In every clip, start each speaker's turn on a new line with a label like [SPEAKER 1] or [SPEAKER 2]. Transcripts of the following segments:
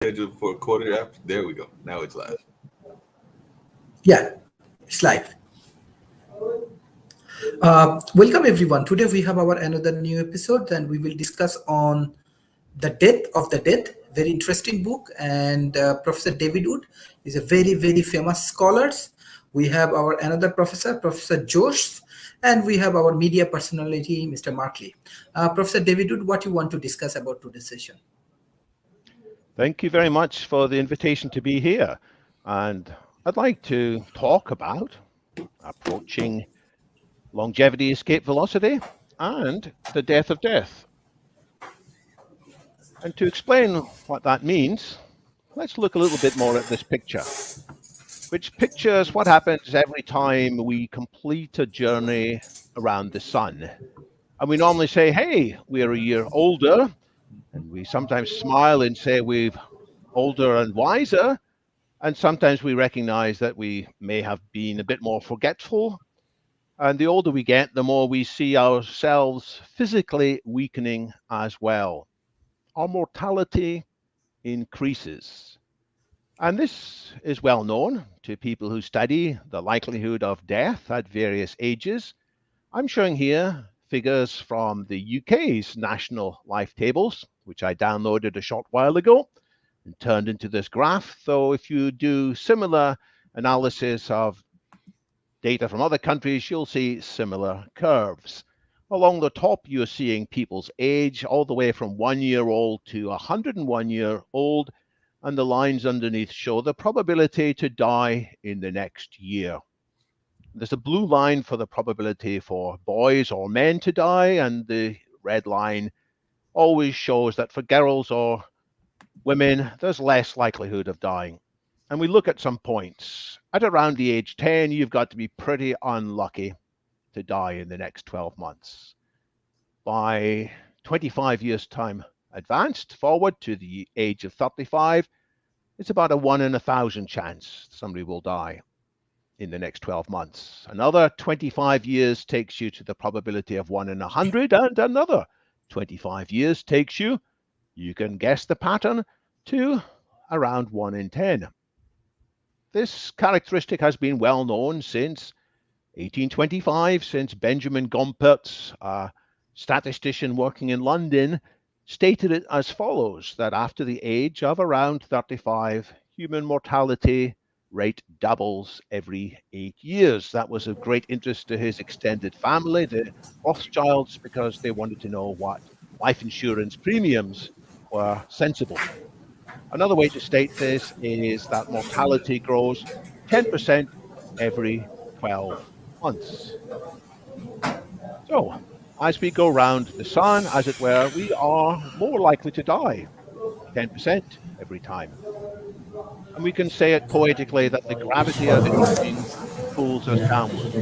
[SPEAKER 1] Scheduled for a quarter after. There we go. Now it's live.
[SPEAKER 2] Yeah, it's live. Welcome everyone. Today we have our another new episode, and we will discuss on the death of the dead. Very interesting book, and Professor David Wood is a very famous scholars. We have our another professor, Professor Josh, and we have our media personality, Mr. Markley. Professor David Wood, what you want to discuss about today's session?
[SPEAKER 3] Thank you very much for the invitation to be here. And I'd like to talk about approaching longevity, escape velocity, and the death of death. And to explain what that means, let's look a little bit more at this picture, which pictures what happens every time we complete a journey around the sun. And we normally say, hey, we're a year older, and we sometimes smile and say we're older and wiser. And sometimes we recognize that we may have been a bit more forgetful. And the older we get, the more we see ourselves physically weakening as well. Our mortality increases. And this is well known to people who study the likelihood of death at various ages. I'm showing here figures from the UK's national life tables, which I downloaded a short while ago and turned into this graph. So if you do similar analysis of data from other countries, you'll see similar curves. Along the top, you're seeing people's age all the way from 1 year old to 101 year old, and the lines underneath show the probability to die in the next year. There's a blue line for the probability for boys or men to die, and the red line always shows that for girls or women, there's less likelihood of dying. And we look at some points. At around the age 10, you've got to be pretty unlucky to die in the next 12 months. By 25 years' time advanced forward to the age of 35, it's about a 1 in 1,000 chance somebody will die in the next 12 months. Another 25 years takes you to the probability of 1 in 100, and another 25 years takes you, you can guess the pattern, to around 1 in 10. This characteristic has been well known since 1825, since Benjamin Gompertz, a statistician working in London, stated it as follows, that after the age of around 35, human mortality rate doubles every 8 years. That was of great interest to his extended family, the Rothschilds, because they wanted to know what life insurance premiums were sensible. Another way to state this is that mortality grows 10% every 12 months. So, as we go around the sun, as it were, we are more likely to die 10% every time. And we can say it poetically that the gravity of aging pulls us downwards.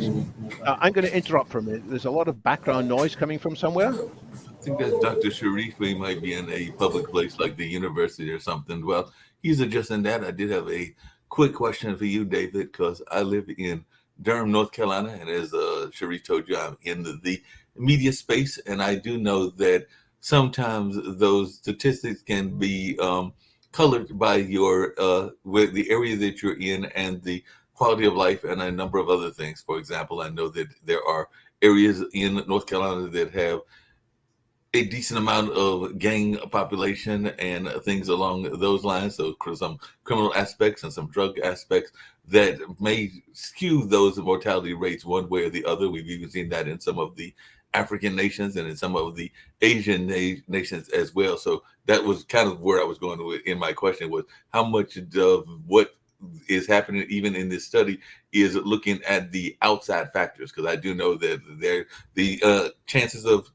[SPEAKER 3] I'm going to interrupt for a minute. There's a lot of background noise coming from somewhere.
[SPEAKER 1] I think that's Dr. Sharif. He might be in a public place like the university or something. Well, he's adjusting that. I did have a quick question for you, David, because I live in Durham, North Carolina, and as Sharif told you, I'm in the media space, and I do know that sometimes those statistics can be colored by your with the area that you're in and the quality of life and a number of other things. For example, I know that there are areas in North Carolina that have a decent amount of gang population and things along those lines. So some criminal aspects and some drug aspects that may skew those mortality rates one way or the other. We've even seen that in some of the African nations and in some of the Asian nations as well. So that was kind of where I was going with in my question, was how much of what is happening even in this study is looking at the outside factors, because I do know that the chances of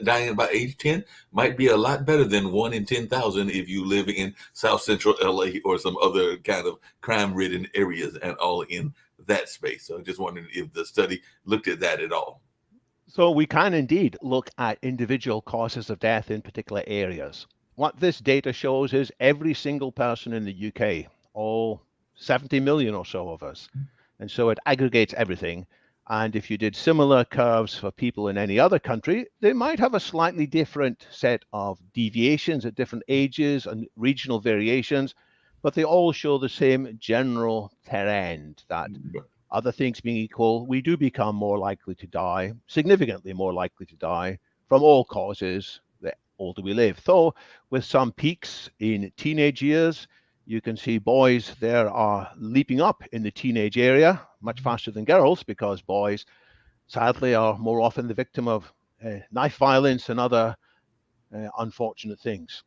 [SPEAKER 1] dying by age 10 might be a lot better than 1 in 10,000 if you live in South Central LA or some other kind of crime-ridden areas and all in that space. So just wondering if the study looked at that at all.
[SPEAKER 3] So we can indeed look at individual causes of death in particular areas. What this data shows is every single person in the UK, all 70 million or so of us. And so it aggregates everything. And if you did similar curves for people in any other country, they might have a slightly different set of deviations at different ages and regional variations, but they all show the same general trend that other things being equal, we do become more likely to die, significantly more likely to die from all causes the older we live. Though with some peaks in teenage years, you can see boys there are leaping up in the teenage area much faster than girls, because boys sadly are more often the victim of knife violence and other unfortunate things.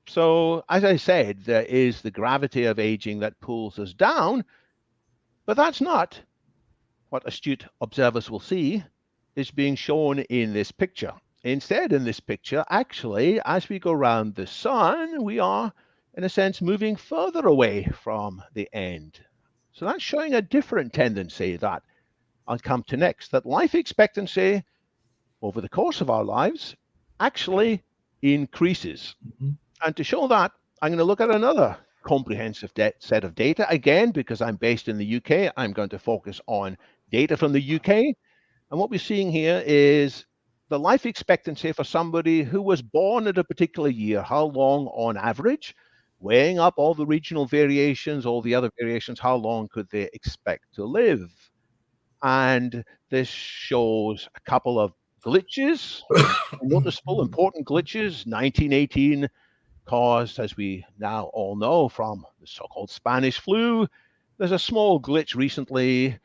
[SPEAKER 3] So as I said, there is the gravity of aging that pulls us down, but that's not what astute observers will see is being shown in this picture. Instead, in this picture, actually, as we go around the sun, we are, in a sense, moving further away from the end. So that's showing a different tendency that I'll come to next, that life expectancy over the course of our lives actually increases.
[SPEAKER 1] Mm-hmm.
[SPEAKER 3] And to show that, I'm going to look at another comprehensive set of data. Again, because I'm based in the UK, I'm going to focus on data from the UK. And what we're seeing here is the life expectancy for somebody who was born at a particular year, how long on average, weighing up all the regional variations, all the other variations, how long could they expect to live? And this shows a couple of glitches, noticeable, important glitches. 1918 caused, as we now all know, from the so-called Spanish flu. There's a small glitch recently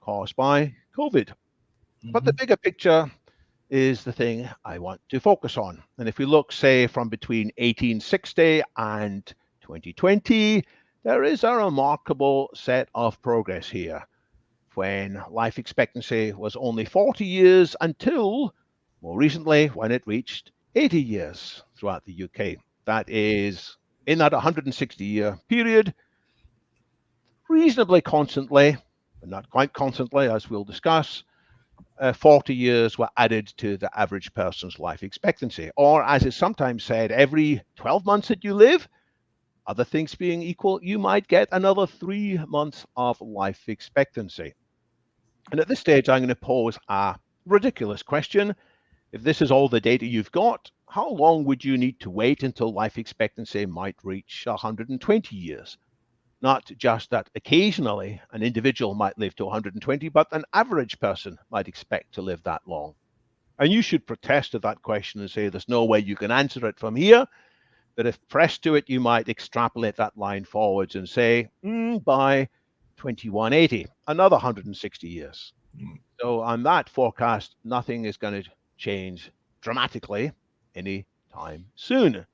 [SPEAKER 3] caused by COVID. But the bigger picture is the thing I want to focus on. And if we look, say, from between 1860 and 2020, there is a remarkable set of progress here, when life expectancy was only 40 years until more recently when it reached 80 years throughout the UK. That is, in that 160-year period, reasonably constantly, but not quite constantly, as we'll discuss, 40 years were added to the average person's life expectancy. Or, as is sometimes said, every 12 months that you live, other things being equal, you might get another 3 months of life expectancy. And at this stage, I'm going to pose a ridiculous question. If this is all the data you've got, how long would you need to wait until life expectancy might reach 120 years? Not just that occasionally an individual might live to 120, but an average person might expect to live that long. And you should protest to that question and say there's no way you can answer it from here. But if pressed to it, you might extrapolate that line forwards and say, by 2180, another 160 years. So on that forecast, nothing is going to change dramatically any time soon.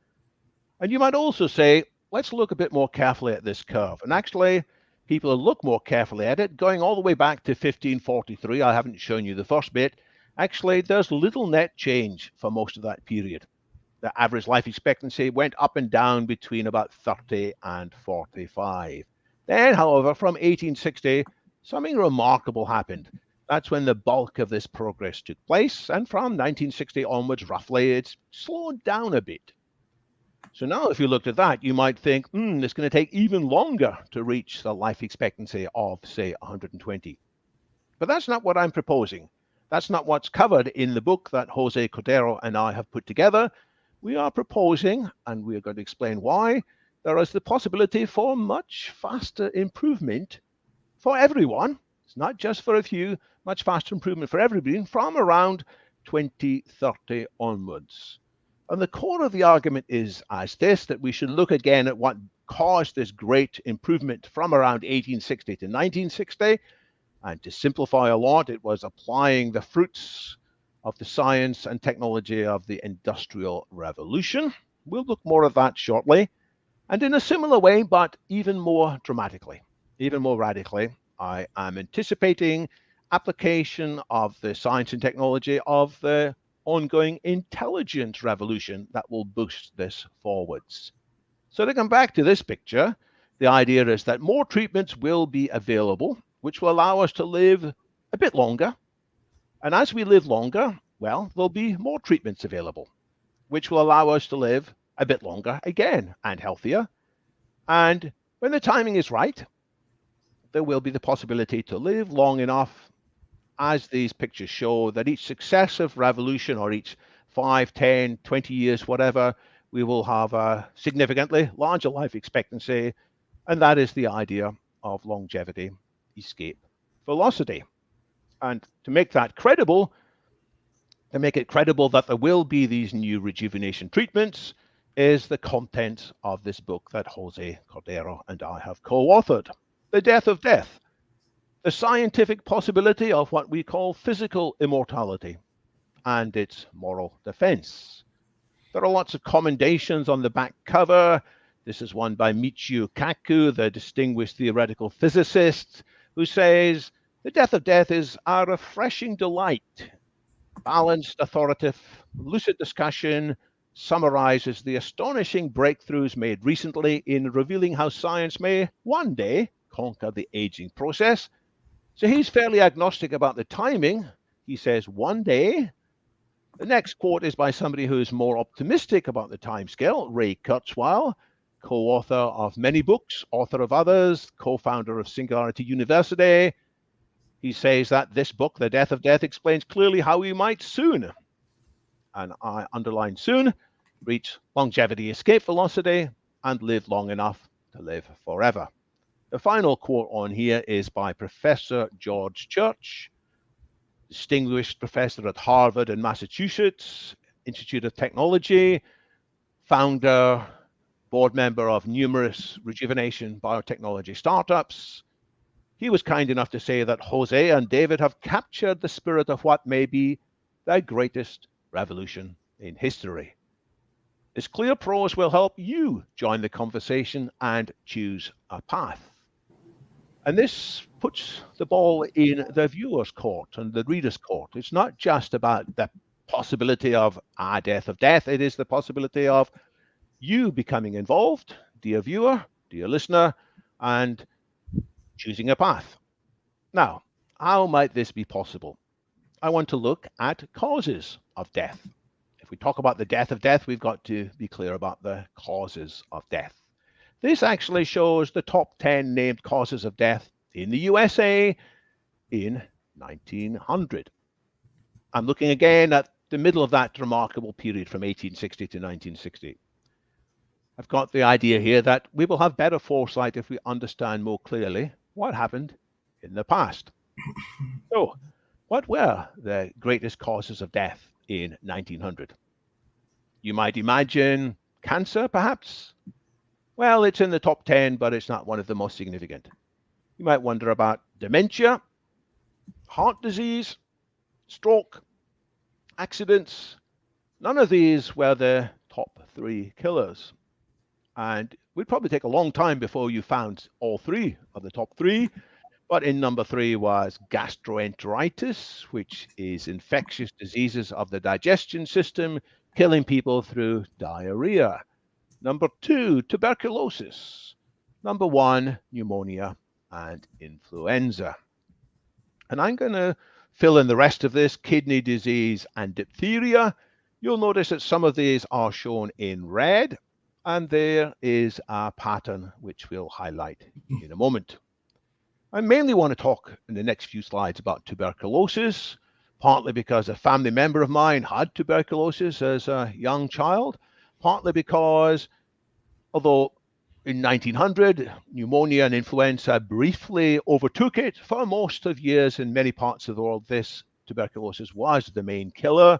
[SPEAKER 3] And you might also say, let's look a bit more carefully at this curve. And actually, people will look more carefully at it, going all the way back to 1543. I haven't shown you the first bit. Actually, there's little net change for most of that period. The average life expectancy went up and down between about 30 and 45. Then, however, from 1860, something remarkable happened. That's when the bulk of this progress took place. And from 1960 onwards, roughly, it's slowed down a bit. So now if you looked at that, you might think, it's going to take even longer to reach the life expectancy of, say, 120. But that's not what I'm proposing. That's not what's covered in the book that Jose Cordero and I have put together. We are proposing, and we are going to explain why, there is the possibility for much faster improvement for everyone. It's not just for a few, much faster improvement for everybody from around 2030 onwards. And the core of the argument is as this, that we should look again at what caused this great improvement from around 1860 to 1960. And to simplify a lot, it was applying the fruits of the science and technology of the Industrial Revolution. We'll look more at that shortly. And in a similar way, but even more dramatically, even more radically, I am anticipating application of the science and technology of the ongoing intelligent revolution that will boost this forwards. So to come back to this picture, the idea is that more treatments will be available, which will allow us to live a bit longer. And as we live longer, well, there'll be more treatments available, which will allow us to live a bit longer again and healthier. And when the timing is right, there will be the possibility to live long enough as these pictures show, that each successive revolution, or each 5, 10, 20 years, whatever, we will have a significantly larger life expectancy. And that is the idea of longevity, escape, velocity. And to make that credible, to make it credible that there will be these new rejuvenation treatments, is the content of this book that Jose Cordero and I have co-authored, The Death of Death, the scientific possibility of what we call physical immortality and its moral defense. There are lots of commendations on the back cover. This is one by Michio Kaku, the distinguished theoretical physicist, who says, "The Death of Death is a refreshing delight. Balanced, authoritative, lucid discussion summarizes the astonishing breakthroughs made recently in revealing how science may one day conquer the aging process." So he's fairly agnostic about the timing. He says one day. The next quote is by somebody who is more optimistic about the timescale, Ray Kurzweil, co-author of many books, author of others, co-founder of Singularity University. He says that this book, The Death of Death, explains clearly how we might soon, and I underline soon, reach longevity, escape velocity, and live long enough to live forever. The final quote on here is by Professor George Church, distinguished professor at Harvard and Massachusetts Institute of Technology, founder, board member of numerous rejuvenation biotechnology startups. He was kind enough to say that Jose and David have captured the spirit of what may be the greatest revolution in history. This clear prose will help you join the conversation and choose a path. And this puts the ball in the viewer's court and the reader's court. It's not just about the possibility of a death of death. It is the possibility of you becoming involved, dear viewer, dear listener, and choosing a path. Now, how might this be possible? I want to look at causes of death. If we talk about the death of death, we've got to be clear about the causes of death. This actually shows the top 10 named causes of death in the USA in 1900. I'm looking again at the middle of that remarkable period from 1860 to 1960. I've got the idea here that we will have better foresight if we understand more clearly what happened in the past. So, what were the greatest causes of death in 1900? You might imagine cancer, perhaps. Well, it's in the top 10, but it's not one of the most significant. You might wonder about dementia, heart disease, stroke, accidents. None of these were the top 3 killers. And we'd probably take a long time before you found all 3 of the top 3. But in number 3 was gastroenteritis, which is infectious diseases of the digestion system, killing people through diarrhea. Number 2, tuberculosis. Number 1, pneumonia and influenza. And I'm going to fill in the rest of this: kidney disease and diphtheria. You'll notice that some of these are shown in red, and there is a pattern which we'll highlight in a moment. I mainly want to talk in the next few slides about tuberculosis, partly because a family member of mine had tuberculosis as a young child, partly because, although in 1900, pneumonia and influenza briefly overtook it, for most of years in many parts of the world, this tuberculosis was the main killer.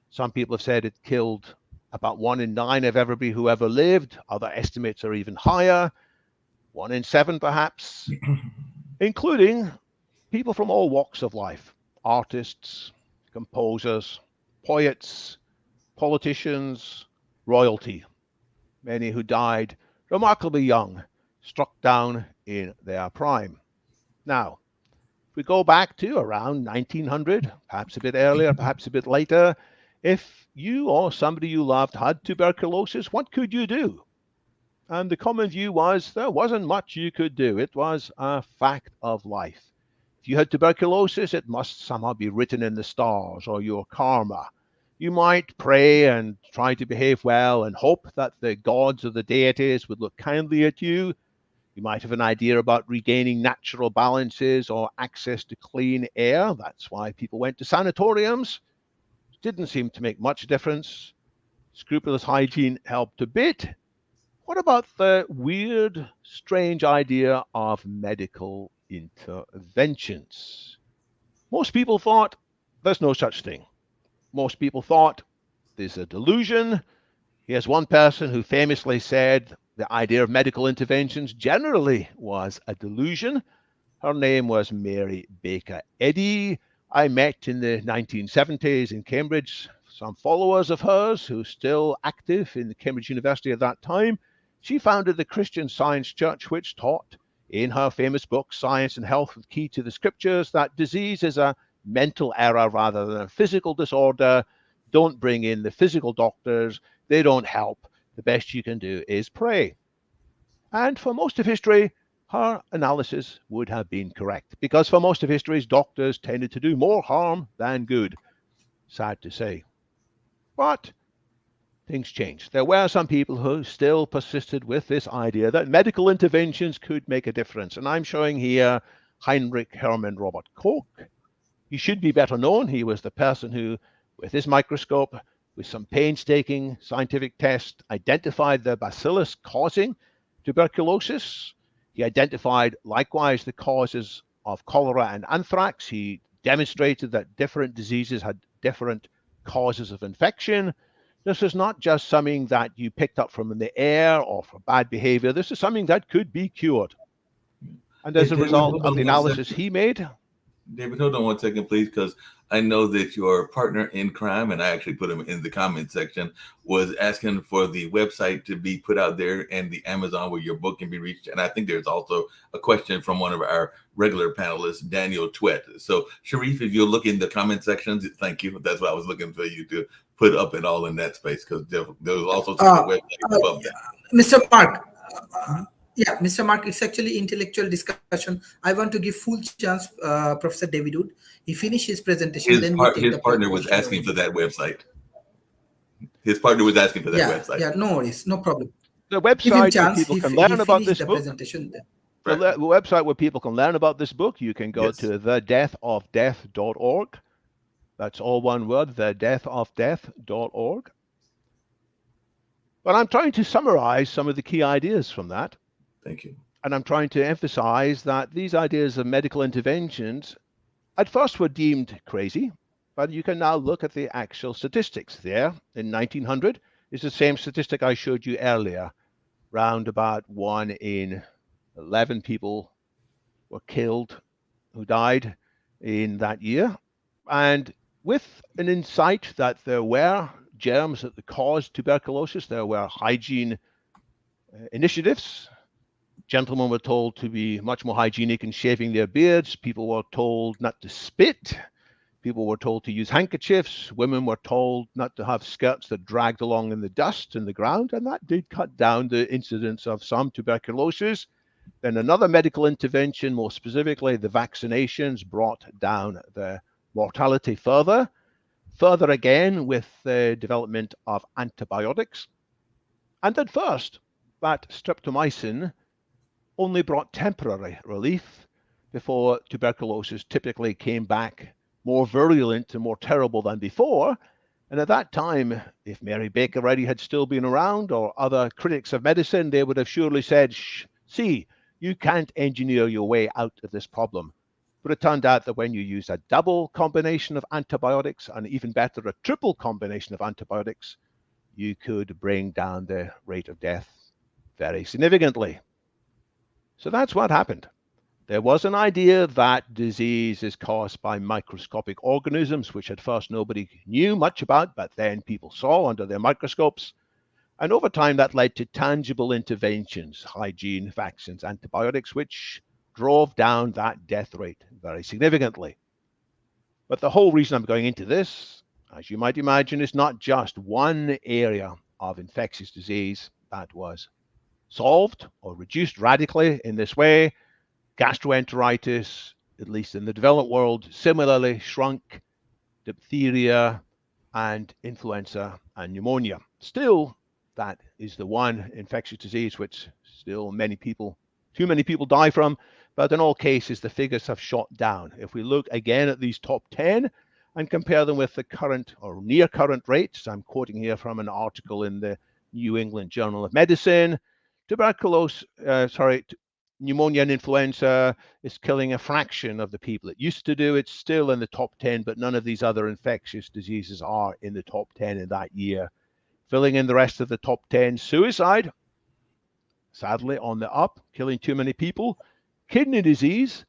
[SPEAKER 3] Some people have said it killed about 1 in 9 of everybody who ever lived. Other estimates are even higher, 1 in 7 perhaps, including people from all walks of life: artists, composers, poets, politicians, royalty, many who died remarkably young, struck down in their prime. Now, if we go back to around 1900, perhaps a bit earlier, perhaps a bit later, if you or somebody you loved had tuberculosis, what could you do? And the common view was there wasn't much you could do. It was a fact of life. If you had tuberculosis, it must somehow be written in the stars or your karma. You might pray and try to behave well and hope that the gods or the deities would look kindly at you. You might have an idea about regaining natural balances or access to clean air. That's why people went to sanatoriums. Didn't seem to make much difference. Scrupulous hygiene helped a bit. What about the weird, strange idea of medical interventions? Most people thought there's no such thing. Most people thought there's a delusion. Here's one person who famously said the idea of medical interventions generally was a delusion. Her name was Mary Baker Eddy. I met in the 1970s in Cambridge some followers of hers who were still active in the Cambridge University at that time. She founded the Christian Science Church, which taught in her famous book, Science and Health with Key to the Scriptures, that disease is a mental error rather than a physical disorder. Don't bring in the physical doctors. They don't help. The best you can do is pray. And for most of history, her analysis would have been correct, because for most of history, doctors tended to do more harm than good. Sad to say. But things changed. There were some people who still persisted with this idea that medical interventions could make a difference. And I'm showing here Heinrich Hermann Robert Koch. He should be better known. He was the person who, with his microscope, with some painstaking scientific tests, identified the bacillus causing tuberculosis. He identified likewise the causes of cholera and anthrax. He demonstrated that different diseases had different causes of infection. This is not just something that you picked up from the air or from bad behavior. This is something that could be cured. And as a result of the analysis he made.
[SPEAKER 1] David, hold on one second, please, because I know that your partner in crime, and I actually put him in the comment section, was asking for the website to be put out there and the Amazon where your book can be reached. And I think there's also a question from one of our regular panelists, Daniel Twett. So, Sharif, if you'll look in the comment sections, thank you. That's what I was looking for you to put up and all in that space, because there was also some website above that.
[SPEAKER 2] Mr. Mark. Yeah, Mr. Mark, it's actually intellectual discussion. I want to give full chance, Professor David Wood. He finished his presentation.
[SPEAKER 1] His partner was asking for that website. His partner was asking for that website.
[SPEAKER 2] Yeah, no worries, no problem.
[SPEAKER 3] The website where people can learn about this book.
[SPEAKER 1] Right.
[SPEAKER 3] The website where people can learn about this book, you can go to thedeathofdeath.org. That's all one word, thedeathofdeath.org. But I'm trying to summarize some of the key ideas from that.
[SPEAKER 1] Thank you.
[SPEAKER 3] And I'm trying to emphasize that these ideas of medical interventions at first were deemed crazy, but you can now look at the actual statistics. There in 1900 is the same statistic I showed you earlier. Round about 1 in 11 people were killed who died in that year. And with an insight that there were germs that caused tuberculosis, there were hygiene initiatives. Gentlemen were told to be much more hygienic in shaving their beards. People were told not to spit. People were told to use handkerchiefs. Women were told not to have skirts that dragged along in the dust and the ground. And that did cut down the incidence of some tuberculosis. Then another medical intervention, more specifically the vaccinations, brought down the mortality further. Further again with the development of antibiotics. And at first, that streptomycin only brought temporary relief before tuberculosis typically came back more virulent and more terrible than before. And at that time, if Mary Baker Eddy had still been around, or other critics of medicine, they would have surely said, see, you can't engineer your way out of this problem. But it turned out that when you use a double combination of antibiotics, and even better, a triple combination of antibiotics, you could bring down the rate of death very significantly. So that's what happened. There was an idea that disease is caused by microscopic organisms, which at first nobody knew much about, but then people saw under their microscopes. And over time, that led to tangible interventions, hygiene, vaccines, antibiotics, which drove down that death rate very significantly. But the whole reason I'm going into this, as you might imagine, is not just one area of infectious disease that was solved or reduced radically in this way. Gastroenteritis, at least in the developed world, similarly shrunk. Diphtheria and influenza and pneumonia. Still, that is the one infectious disease which still many people too many people die from, but in all cases, the figures have shot down. If we look again at these top 10 and compare them with the current or near current rates, I'm quoting here from an article in the New England Journal of Medicine, pneumonia and influenza is killing a fraction of the people it used to do. It's still in the top 10, but none of these other infectious diseases are in the top 10 in that year. Filling in the rest of the top 10, suicide, sadly on the up, killing too many people. Kidney disease,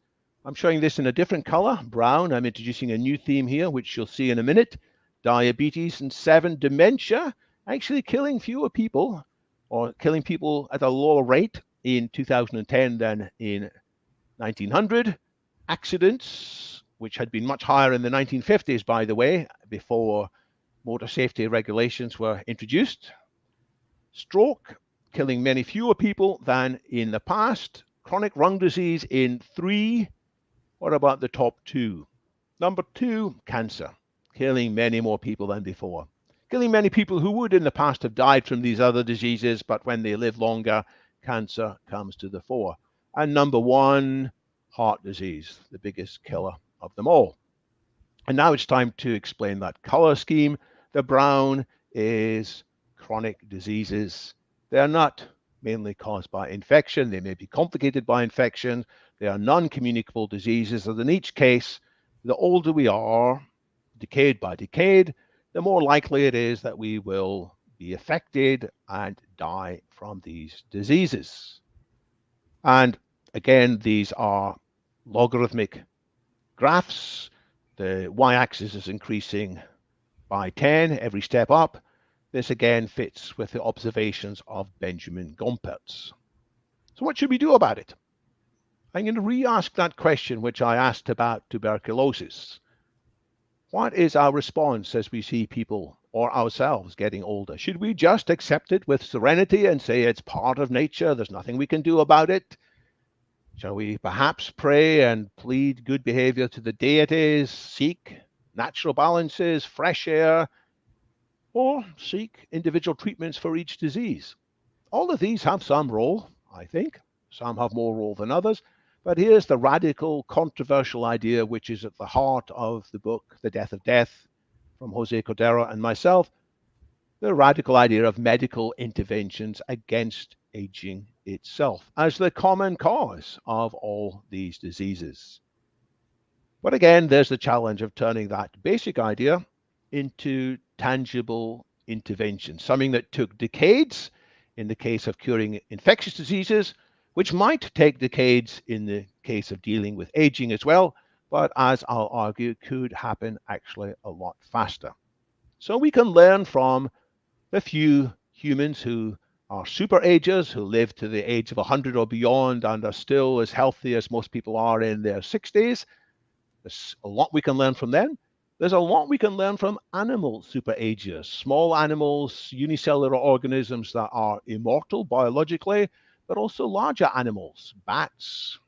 [SPEAKER 3] I'm showing this in a different color, brown. I'm introducing a new theme here, which you'll see in a minute. Diabetes, and 7, dementia, actually killing fewer people, or killing people at a lower rate in 2010 than in 1900. Accidents, which had been much higher in the 1950s, by the way, before motor safety regulations were introduced. Stroke, killing many fewer people than in the past. Chronic lung disease in 3. What about the top 2? Number 2, cancer, killing many more people than before. Killing many people who would in the past have died from these other diseases, but when they live longer, cancer comes to the fore. And number 1, heart disease, the biggest killer of them all. And now it's time to explain that color scheme. The brown is chronic diseases. They are not mainly caused by infection. They may be complicated by infection. They are non-communicable diseases. And in each case, the older we are, decade by decade, the more likely it is that we will be affected and die from these diseases. And again, these are logarithmic graphs. The y-axis is increasing by 10 every step up. This again fits with the observations of Benjamin Gompertz. So what should we do about it? I'm going to re-ask that question which I asked about tuberculosis. What is our response as we see people or ourselves getting older? Should we just accept it with serenity and say it's part of nature, there's nothing we can do about it? Shall we perhaps pray and plead good behavior to the deities, seek natural balances, fresh air, or seek individual treatments for each disease? All of these have some role, I think. Some have more role than others. But here's the radical, controversial idea which is at the heart of the book, The Death of Death, from Jose Cordero and myself, the radical idea of medical interventions against aging itself as the common cause of all these diseases. But again, there's the challenge of turning that basic idea into tangible intervention, something that took decades in the case of curing infectious diseases, which might take decades in the case of dealing with aging as well, but as I'll argue, could happen actually a lot faster. So we can learn from the few humans who are super agers, who live to the age of 100 or beyond and are still as healthy as most people are in their 60s. There's a lot we can learn from them. There's a lot we can learn from animal superagers, small animals, unicellular organisms that are immortal biologically, but also larger animals, bats,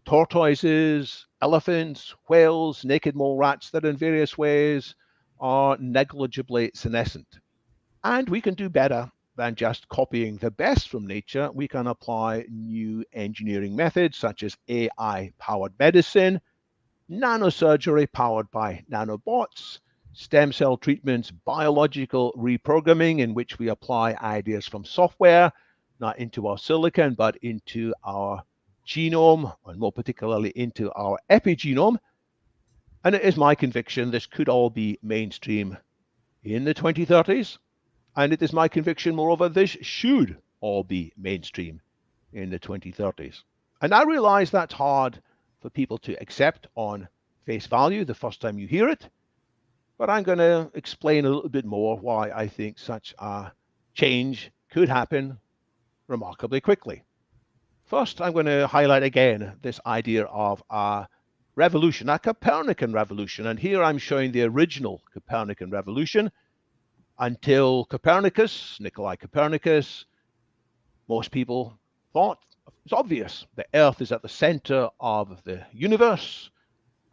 [SPEAKER 3] tortoises, elephants, whales, naked mole rats that in various ways are negligibly senescent. And we can do better than just copying the best from nature. We can apply new engineering methods such as AI-powered medicine, nanosurgery powered by nanobots, stem cell treatments, biological reprogramming in which we apply ideas from software, not into our silicon, but into our genome, and more particularly into our epigenome. And it is my conviction this could all be mainstream in the 2030s. And it is my conviction, moreover, this should all be mainstream in the 2030s. And I realize that's hard for people to accept on face value the first time you hear it. But I'm going to explain a little bit more why I think such a change could happen remarkably quickly. First, I'm going to highlight again this idea of a revolution, a Copernican revolution. And here I'm showing the original Copernican revolution. Until Copernicus, Nicolae Copernicus, most people thought it's obvious. The Earth is at the center of the universe,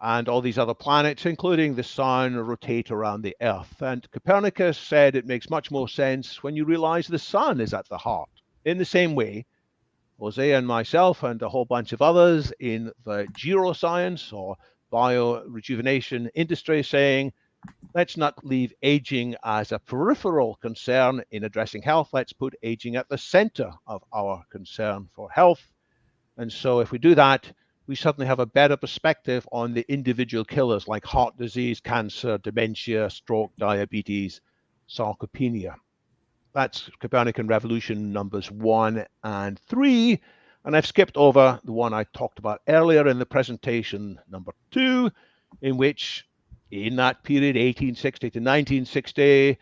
[SPEAKER 3] and all these other planets, including the sun, rotate around the Earth. And Copernicus said it makes much more sense when you realize the sun is at the heart. In the same way, Jose and myself and a whole bunch of others in the geroscience or biorejuvenation industry saying, let's not leave aging as a peripheral concern in addressing health. Let's put aging at the center of our concern for health. And so if we do that, we suddenly have a better perspective on the individual killers like heart disease, cancer, dementia, stroke, diabetes, sarcopenia. That's Copernican revolution numbers 1 and 3. And I've skipped over the one I talked about earlier in the presentation, number 2, in which in that period, 1860 to 1960,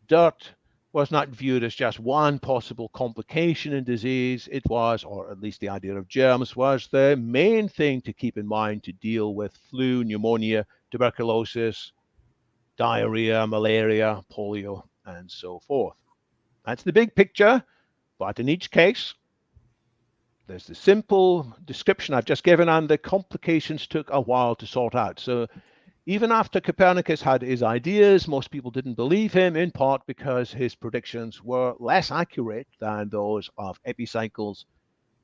[SPEAKER 3] dirt was not viewed as just one possible complication in disease. It was, or at least the idea of germs, was the main thing to keep in mind to deal with flu, pneumonia, tuberculosis, diarrhea, malaria, polio, and so forth. That's the big picture, but in each case, there's the simple description I've just given, and the complications took a while to sort out. So even after Copernicus had his ideas, most people didn't believe him, in part because his predictions were less accurate than those of epicycles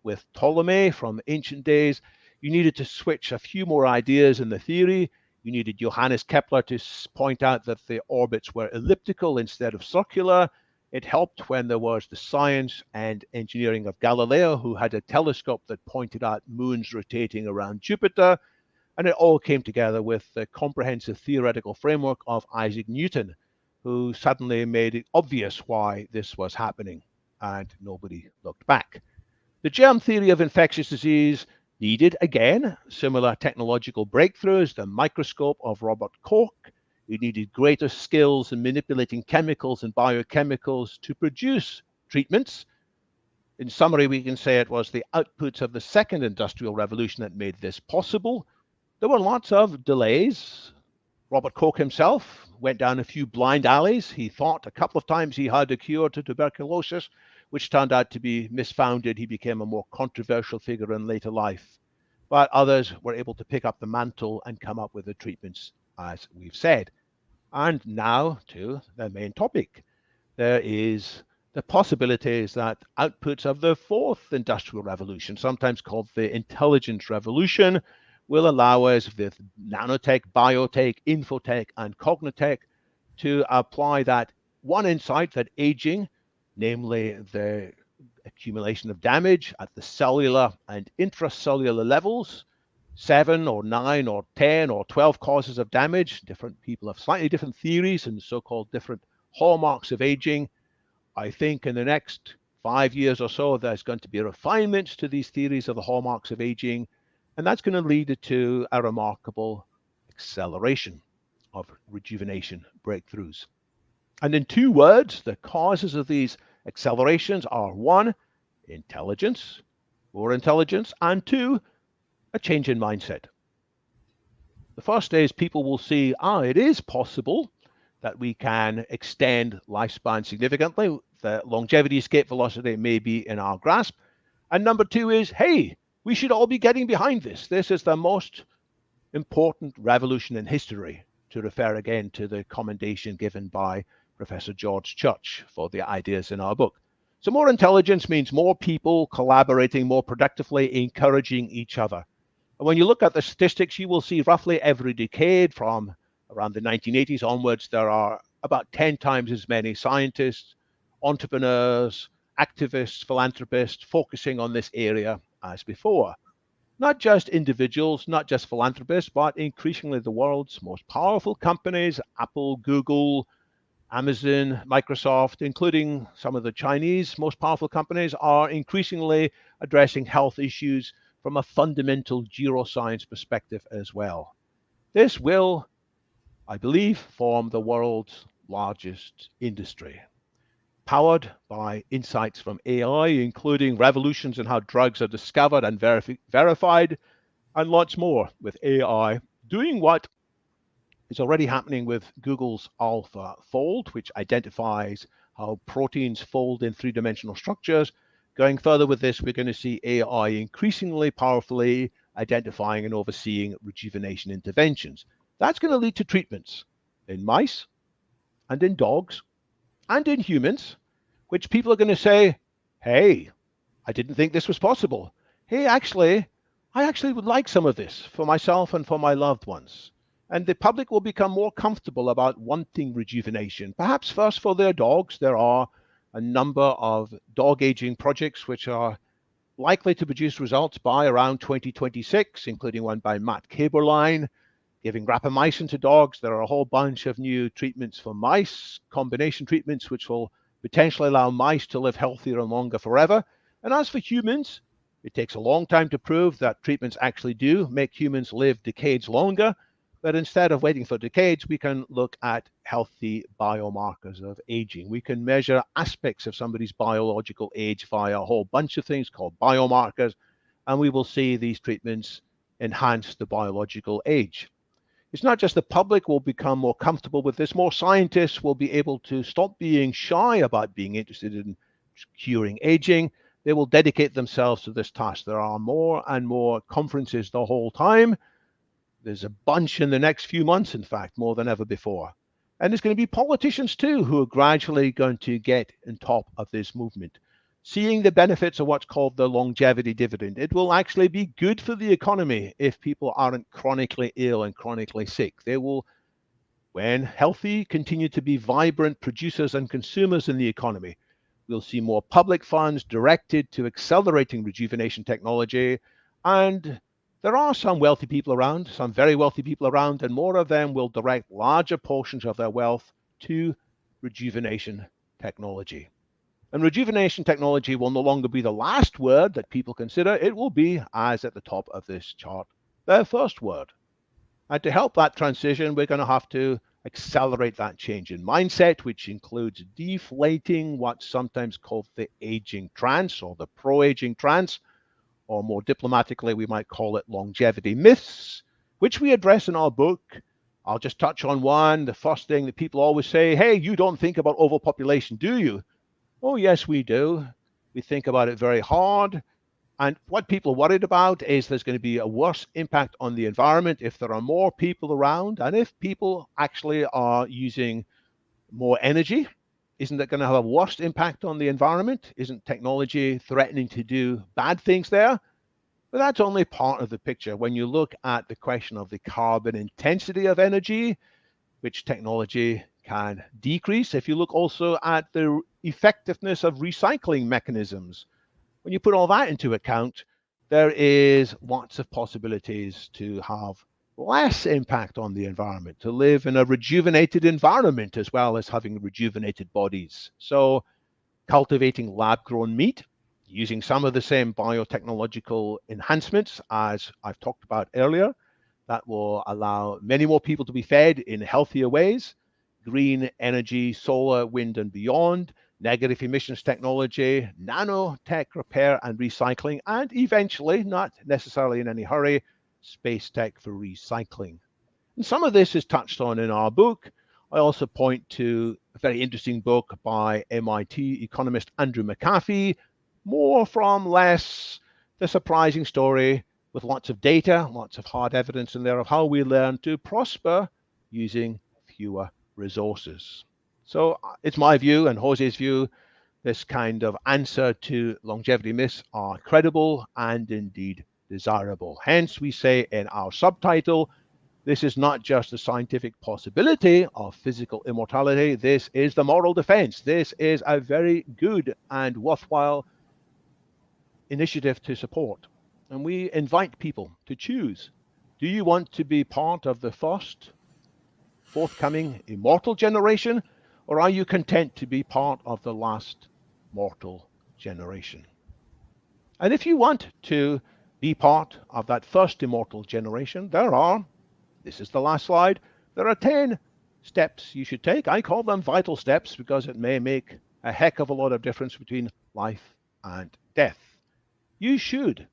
[SPEAKER 3] with Ptolemy from ancient days. You needed to switch a few more ideas in the theory. You needed Johannes Kepler to point out that the orbits were elliptical instead of circular. It helped when there was the science and engineering of Galileo, who had a telescope that pointed out moons rotating around Jupiter. And it all came together with the comprehensive theoretical framework of Isaac Newton, who suddenly made it obvious why this was happening, and nobody looked back. The germ theory of infectious disease needed, again, similar technological breakthroughs, the microscope of Robert Koch. It needed greater skills in manipulating chemicals and biochemicals to produce treatments. In summary, we can say it was the outputs of the second industrial revolution that made this possible. There were lots of delays. Robert Koch himself went down a few blind alleys. He thought a couple of times he had a cure to tuberculosis, which turned out to be misfounded. He became a more controversial figure in later life. But others were able to pick up the mantle and come up with the treatments, as we've said. And now to the main topic. There is the possibilities that outputs of the fourth industrial revolution, sometimes called the intelligence revolution, will allow us with nanotech, biotech, infotech, and cognitech to apply that one insight that aging, namely the accumulation of damage at the cellular and intracellular levels, 7 or 9 or 10 or 12 causes of damage. Different people have slightly different theories and so-called different hallmarks of aging. I think in the next 5 years or so, there's going to be refinements to these theories of the hallmarks of aging. And that's going to lead to a remarkable acceleration of rejuvenation breakthroughs. And in 2 words, the causes of these accelerations are 1, intelligence, more intelligence, and 2, a change in mindset. The first is people will see, it is possible that we can extend lifespan significantly. The longevity escape velocity may be in our grasp. And number 2 is, hey, we should all be getting behind this. This is the most important revolution in history, to refer again to the commendation given by Professor George Church for the ideas in our book. So more intelligence means more people collaborating more productively, encouraging each other. And when you look at the statistics, you will see roughly every decade from around the 1980s onwards, there are about 10 times as many scientists, entrepreneurs, activists, philanthropists focusing on this area as before. Not just individuals, not just philanthropists, but increasingly the world's most powerful companies, Apple, Google, Amazon, Microsoft, including some of the Chinese most powerful companies, are increasingly addressing health issues from a fundamental geroscience perspective as well. This will, I believe, form the world's largest industry, powered by insights from AI, including revolutions in how drugs are discovered and verified, and lots more, with AI doing what is already happening with Google's AlphaFold, which identifies how proteins fold in 3-dimensional structures. Going further with this, we're going to see AI increasingly powerfully identifying and overseeing rejuvenation interventions. That's going to lead to treatments in mice and in dogs and in humans, which people are going to say, hey, I didn't think this was possible. Hey, I actually would like some of this for myself and for my loved ones. And the public will become more comfortable about wanting rejuvenation. Perhaps first for their dogs. There are a number of dog aging projects which are likely to produce results by around 2026, including one by Matt Kaberlein, giving rapamycin to dogs. There are a whole bunch of new treatments for mice, combination treatments, which will potentially allow mice to live healthier and longer forever. And as for humans, it takes a long time to prove that treatments actually do make humans live decades longer. But instead of waiting for decades, we can look at healthy biomarkers of aging. We can measure aspects of somebody's biological age via a whole bunch of things called biomarkers, and we will see these treatments enhance the biological age. It's not just the public will become more comfortable with this, more scientists will be able to stop being shy about being interested in curing aging. They will dedicate themselves to this task. There are more and more conferences the whole time. There's a bunch in the next few months, in fact, more than ever before. And there's going to be politicians too who are gradually going to get on top of this movement, seeing the benefits of what's called the longevity dividend. It will actually be good for the economy if people aren't chronically ill and chronically sick. They will, when healthy, continue to be vibrant producers and consumers in the economy. We'll see more public funds directed to accelerating rejuvenation technology, and there are some wealthy people around, some very wealthy people around, and more of them will direct larger portions of their wealth to rejuvenation technology. And rejuvenation technology will no longer be the last word that people consider. It will be, as at the top of this chart, their first word. And to help that transition, we're going to have to accelerate that change in mindset, which includes deflating what's sometimes called the aging trance or the pro-aging trance, or more diplomatically, we might call it longevity myths, which we address in our book. I'll just touch on one. The first thing that people always say, hey, you don't think about overpopulation, do you? Oh, yes, we do. We think about it very hard. And what people are worried about is there's going to be a worse impact on the environment if there are more people around, and if people actually are using more energy. Isn't that going to have a worse impact on the environment? Isn't technology threatening to do bad things there? But that's only part of the picture. When you look at the question of the carbon intensity of energy, which technology can decrease, if you look also at the effectiveness of recycling mechanisms, when you put all that into account, there is lots of possibilities to have less impact on the environment, to live in a rejuvenated environment as well as having rejuvenated bodies. So cultivating lab-grown meat, using some of the same biotechnological enhancements as I've talked about earlier, that will allow many more people to be fed in healthier ways, green energy, solar, wind, and beyond, negative emissions technology, nanotech repair and recycling, and eventually, not necessarily in any hurry, space tech for recycling. And some of this is touched on in our book. I also point to a very interesting book by MIT economist Andrew McAfee, more from less, the surprising story with lots of data, lots of hard evidence in there of how we learn to prosper using fewer resources. So it's my view and Jose's view, this kind of answer to longevity myths are credible and indeed desirable. Hence, we say in our subtitle, this is not just a scientific possibility of physical immortality. This is the moral defense. This is a very good and worthwhile initiative to support. And we invite people to choose. Do you want to be part of the first forthcoming immortal generation, or are you content to be part of the last mortal generation? And if you want to be part of that first immortal generation, this is the last slide, there are 10 steps you should take. I call them vital steps because it may make a heck of a lot of difference between life and death. You should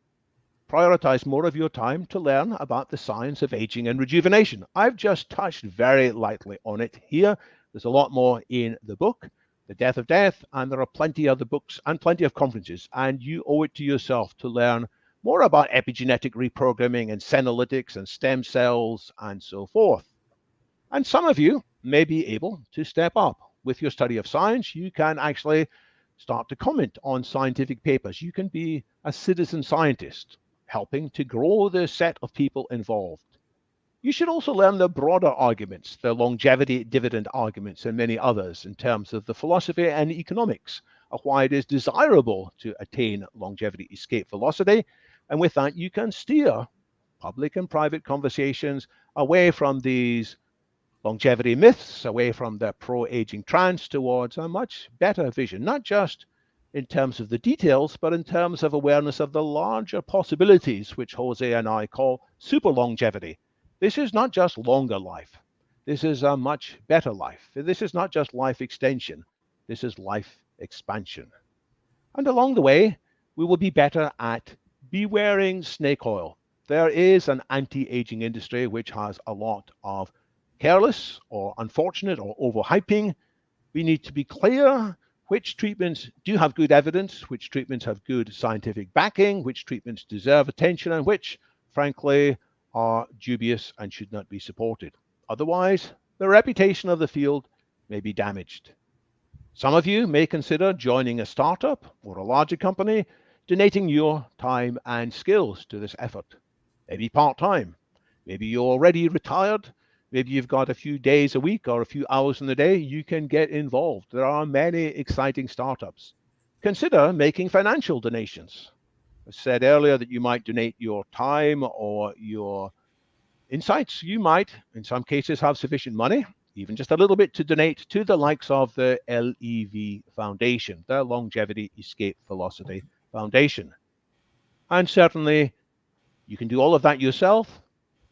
[SPEAKER 3] prioritize more of your time to learn about the science of aging and rejuvenation. I've just touched very lightly on it here. There's a lot more in the book, The Death of Death, and there are plenty of other books and plenty of conferences, and you owe it to yourself to learn more about epigenetic reprogramming and senolytics and stem cells and so forth. And some of you may be able to step up with your study of science. You can actually start to comment on scientific papers. You can be a citizen scientist, helping to grow the set of people involved. You should also learn the broader arguments, the longevity dividend arguments, and many others in terms of the philosophy and economics of why it is desirable to attain longevity escape velocity. And with that, you can steer public and private conversations away from these longevity myths, away from the pro-aging trance, towards a much better vision, not just in terms of the details, but in terms of awareness of the larger possibilities, which Jose and I call super longevity. This is not just longer life. This is a much better life. This is not just life extension. This is life expansion. And along the way, we will be better at bewaring snake oil. There is an anti-aging industry which has a lot of careless or unfortunate or overhyping. We need to be clear which treatments do have good evidence, which treatments have good scientific backing, which treatments deserve attention, and which, frankly, are dubious and should not be supported. Otherwise, the reputation of the field may be damaged. Some of you may consider joining a startup or a larger company, donating your time and skills to this effort. Maybe part-time. Maybe you're already retired. Maybe you've got a few days a week or a few hours in the day. You can get involved. There are many exciting startups. Consider making financial donations. I said earlier that you might donate your time or your insights. You might, in some cases, have sufficient money, even just a little bit, to donate to the likes of the LEV Foundation, the Longevity Escape Velocity Foundation. And certainly, you can do all of that yourself,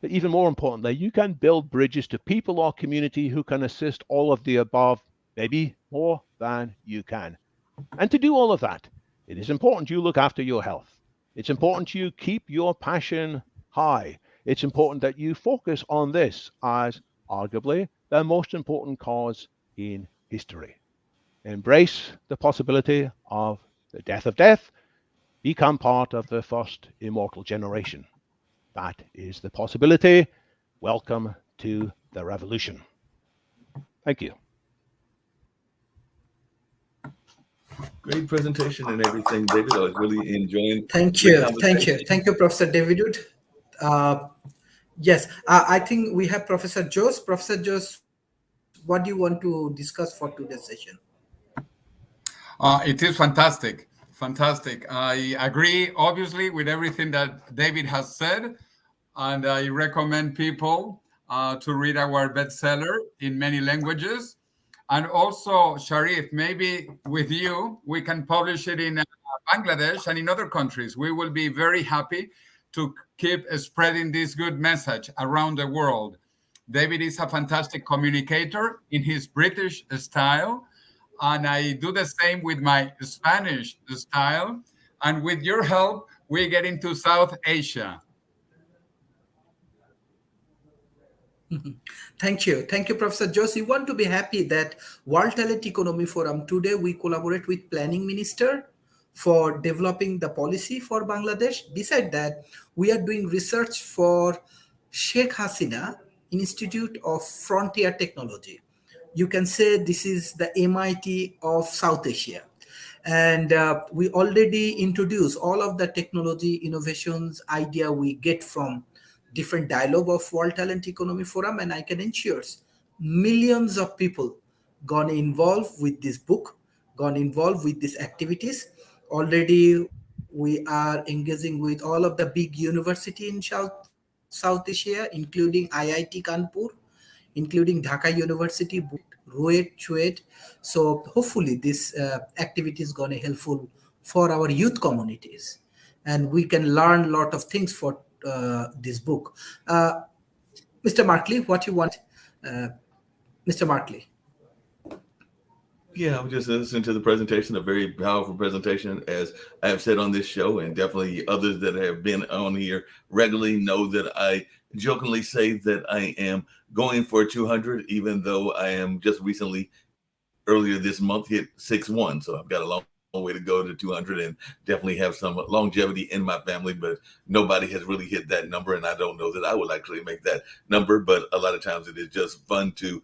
[SPEAKER 3] but even more importantly, you can build bridges to people or community who can assist all of the above, maybe more than you can. And to do all of that, it is important you look after your health. It's important you keep your passion high. It's important that you focus on this as arguably the most important cause in history. Embrace the possibility of the death of death. Become part of the first immortal generation. That is the possibility. Welcome to the revolution. Thank you.
[SPEAKER 1] Great presentation and everything, David. I was really enjoying.
[SPEAKER 2] Thank you, Professor David Wood. Yes, I think we have Professor Jose. Professor Jose, what do you want to discuss for today's session?
[SPEAKER 4] It is fantastic. Fantastic. I agree, obviously, with everything that David has said, and I recommend people to read our bestseller in many languages. And also, Sharif, maybe with you, we can publish it in Bangladesh and in other countries. We will be very happy to keep spreading this good message around the world. David is a fantastic communicator in his British style, and I do the same with my Spanish style. And with your help, we get into South Asia.
[SPEAKER 2] Thank you, Professor Jose. You want to be happy that World Talent Economy Forum today we collaborate with Planning Minister for developing the policy for Bangladesh. Besides that, we are doing research for Sheikh Hasina Institute of Frontier Technology. You can say this is the MIT of South Asia. And we already introduced all of the technology innovations idea we get from different dialogue of World Talent Economy Forum, and I can ensure millions of people gone involved with this book, gone involved with these activities. Already we are engaging with all of the big university in South Asia, including IIT Kanpur, including Dhaka University, Ruwait, Chuet. So hopefully this activity is going to be helpful for our youth communities, and we can learn a lot of things for this book. Mr. Markley, what you want? Mr. Markley.
[SPEAKER 1] Yeah, I was just listening to the presentation, a very powerful presentation, as I have said on this show, and definitely others that have been on here regularly know that I jokingly say that I am going for 200, even though I am just recently, earlier this month, hit 6'1", so I've got a long way to go to 200 and definitely have some longevity in my family, but nobody has really hit that number. And I don't know that I will actually make that number, but a lot of times it is just fun to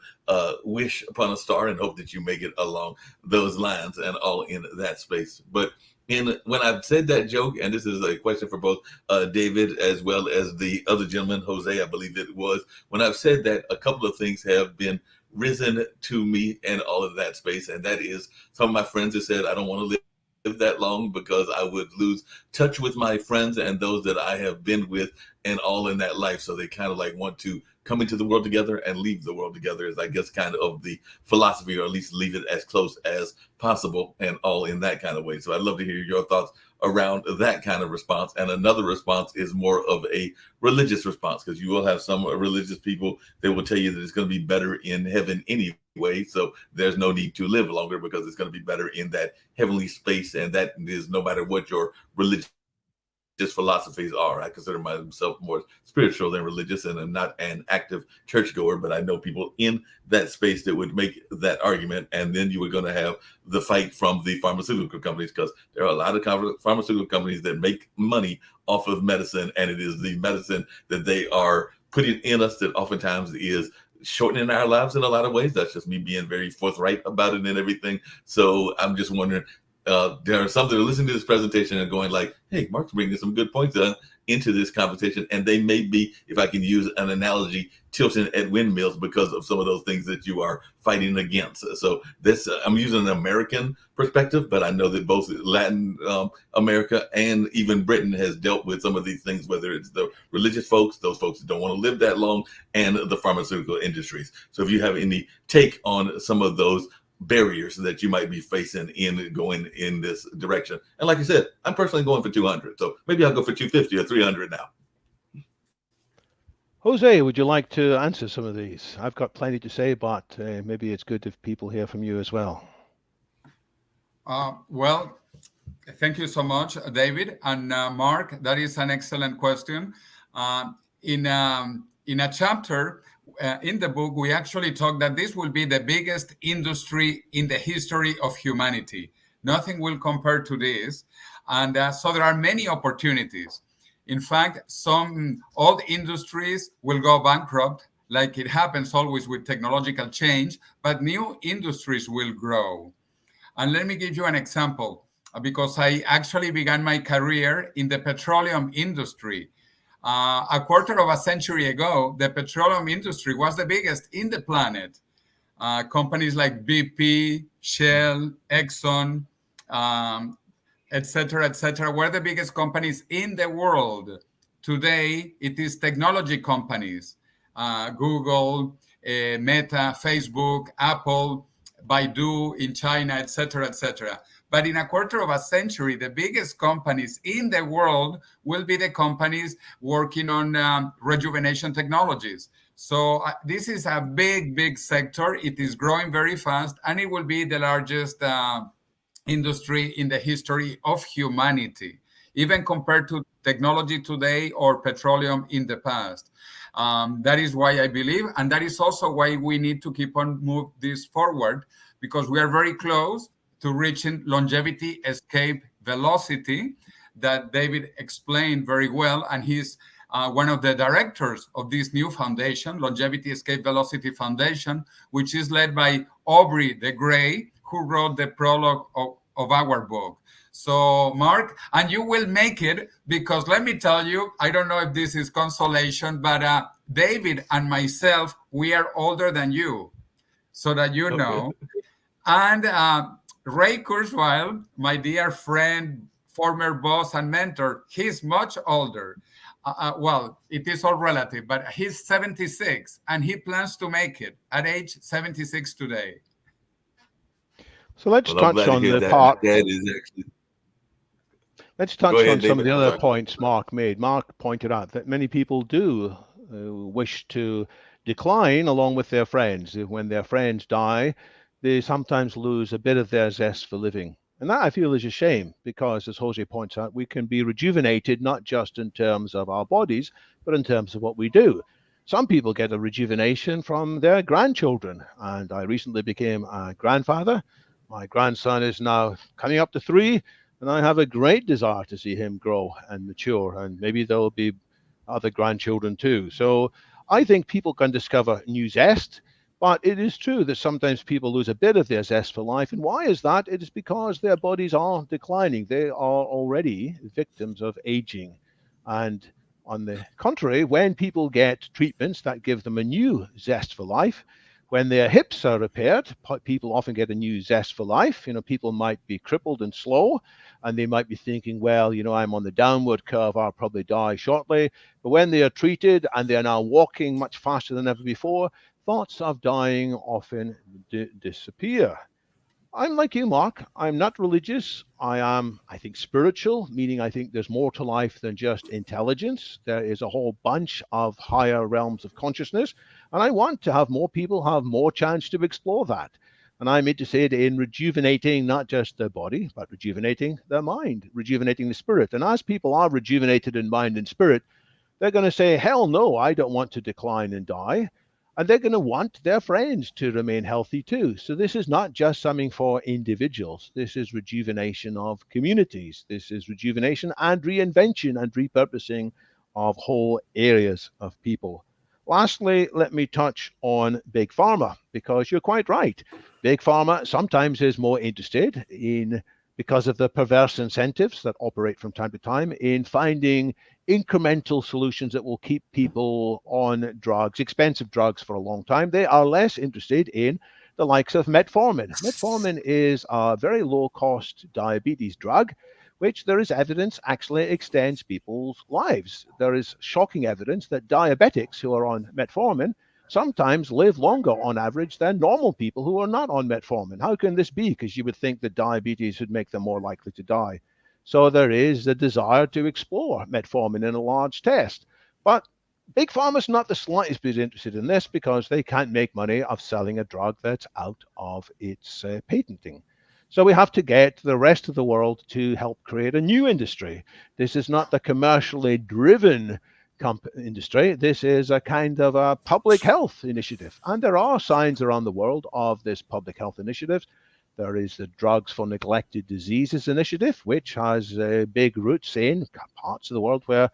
[SPEAKER 1] wish upon a star and hope that you make it along those lines and all in that space. But when I've said that joke, and this is a question for both David as well as the other gentleman, Jose, I believe it was, when I've said that, a couple of things have been risen to me and all of that space. And that is, some of my friends have said, I don't want to live that long because I would lose touch with my friends and those that I have been with and all in that life. So they kind of like want to come into the world together and leave the world together, is I guess kind of the philosophy, or at least leave it as close as possible and all in that kind of way. So I'd love to hear your thoughts around that kind of response. And another response is more of a religious response, because you will have some religious people that will tell you that it's going to be better in heaven anyway. So there's no need to live longer because it's going to be better in that heavenly space. And that is no matter what your religious philosophies are. I consider myself more spiritual than religious, and I'm not an active churchgoer, but I know people in that space that would make that argument. And then you were going to have the fight from the pharmaceutical companies, because there are a lot of pharmaceutical companies that make money off of medicine, and it is the medicine that they are putting in us that oftentimes is shortening our lives in a lot of ways. That's just me being very forthright about it and everything. So I'm just wondering, there are some that are listening to this presentation and going like, hey, Mark's bringing some good points into this conversation. And they may be, if I can use an analogy, tilting at windmills because of some of those things that you are fighting against. So this, I'm using an American perspective, but I know that both Latin America and even Britain has dealt with some of these things, whether it's the religious folks, those folks that don't want to live that long, and the pharmaceutical industries. So if you have any take on some of those barriers that you might be facing in going in this direction. And like I said, I'm personally going for 200. So maybe I'll go for 250 or 300 now.
[SPEAKER 3] Jose, would you like to answer some of these? I've got plenty to say, but maybe it's good if people hear from you as well.
[SPEAKER 4] Well, thank you so much, David. And Mark, that is an excellent question. In a chapter in the book, we actually talk that this will be the biggest industry in the history of humanity. Nothing will compare to this. And so there are many opportunities. In fact, some old industries will go bankrupt, like it happens always with technological change, but new industries will grow. And let me give you an example, because I actually began my career in the petroleum industry. A quarter of a century ago, the petroleum industry was the biggest in the planet. Companies like BP, Shell, Exxon, et cetera, were the biggest companies in the world. Today, it is technology companies, Google, Meta, Facebook, Apple, Baidu in China, et cetera. But in a quarter of a century, the biggest companies in the world will be the companies working on rejuvenation technologies. So this is a big sector. It is growing very fast, and it will be the largest industry in the history of humanity, even compared to technology today or petroleum in the past. That is why I believe, and that is also why we need to keep on move this forward, because we are very close to reaching longevity escape velocity that David explained very well. And he's one of the directors of this new foundation, Longevity Escape Velocity Foundation, which is led by Aubrey de Grey, who wrote the prologue of our book. So, Mark, and you will make it, because let me tell you, I don't know if this is consolation, but David and myself, we are older than you, so that you know. And Ray Kurzweil, my dear friend, former boss and mentor, he's much older. Well, it is all relative, but he's 76, and he plans to make it at age 76 today.
[SPEAKER 3] So let's touch on the part. Let's touch on some of the other points Mark made. Mark pointed out that many people do wish to decline along with their friends. When their friends die, they sometimes lose a bit of their zest for living. And that, I feel, is a shame, because, as Jose points out, we can be rejuvenated not just in terms of our bodies, but in terms of what we do. Some people get a rejuvenation from their grandchildren. And I recently became a grandfather. My grandson is now coming up to 3, and I have a great desire to see him grow and mature, and maybe there will be other grandchildren too. So I think people can discover new zest, but it is true that sometimes people lose a bit of their zest for life. And why is that? It is because their bodies are declining. They are already victims of aging. And on the contrary, when people get treatments that give them a new zest for life, when their hips are repaired, people often get a new zest for life. People might be crippled and slow, and they might be thinking, well, I'm on the downward curve, I'll probably die shortly. But when they are treated and they are now walking much faster than ever before, thoughts of dying often disappear. I'm like you, Mark. I'm not religious. I am, I think, spiritual, meaning I think there's more to life than just intelligence. There is a whole bunch of higher realms of consciousness, and I want to have more people have more chance to explore that. And I'm interested in rejuvenating not just their body, but rejuvenating their mind, rejuvenating the spirit. And as people are rejuvenated in mind and spirit, they're going to say, hell no, I don't want to decline and die. And they're going to want their friends to remain healthy too. So this is not just something for individuals. This is rejuvenation of communities. This is rejuvenation and reinvention and repurposing of whole areas of people. Lastly, let me touch on Big Pharma, because you're quite right. Big Pharma sometimes is more interested in, because of the perverse incentives that operate from time to time, in finding incremental solutions that will keep people on drugs, expensive drugs, for a long time. They are less interested in the likes of metformin. Metformin is a very low-cost diabetes drug, which there is evidence actually extends people's lives. There is shocking evidence that diabetics who are on metformin sometimes live longer on average than normal people who are not on metformin. How can this be? Because you would think that diabetes would make them more likely to die. So there is a desire to explore metformin in a large test. But Big Pharma is not the slightest bit interested in this, because they can't make money of selling a drug that's out of its patenting. So we have to get the rest of the world to help create a new industry. This is not the commercially driven industry. This is a kind of a public health initiative. And there are signs around the world of this public health initiative. There is the Drugs for Neglected Diseases initiative, which has big roots in parts of the world where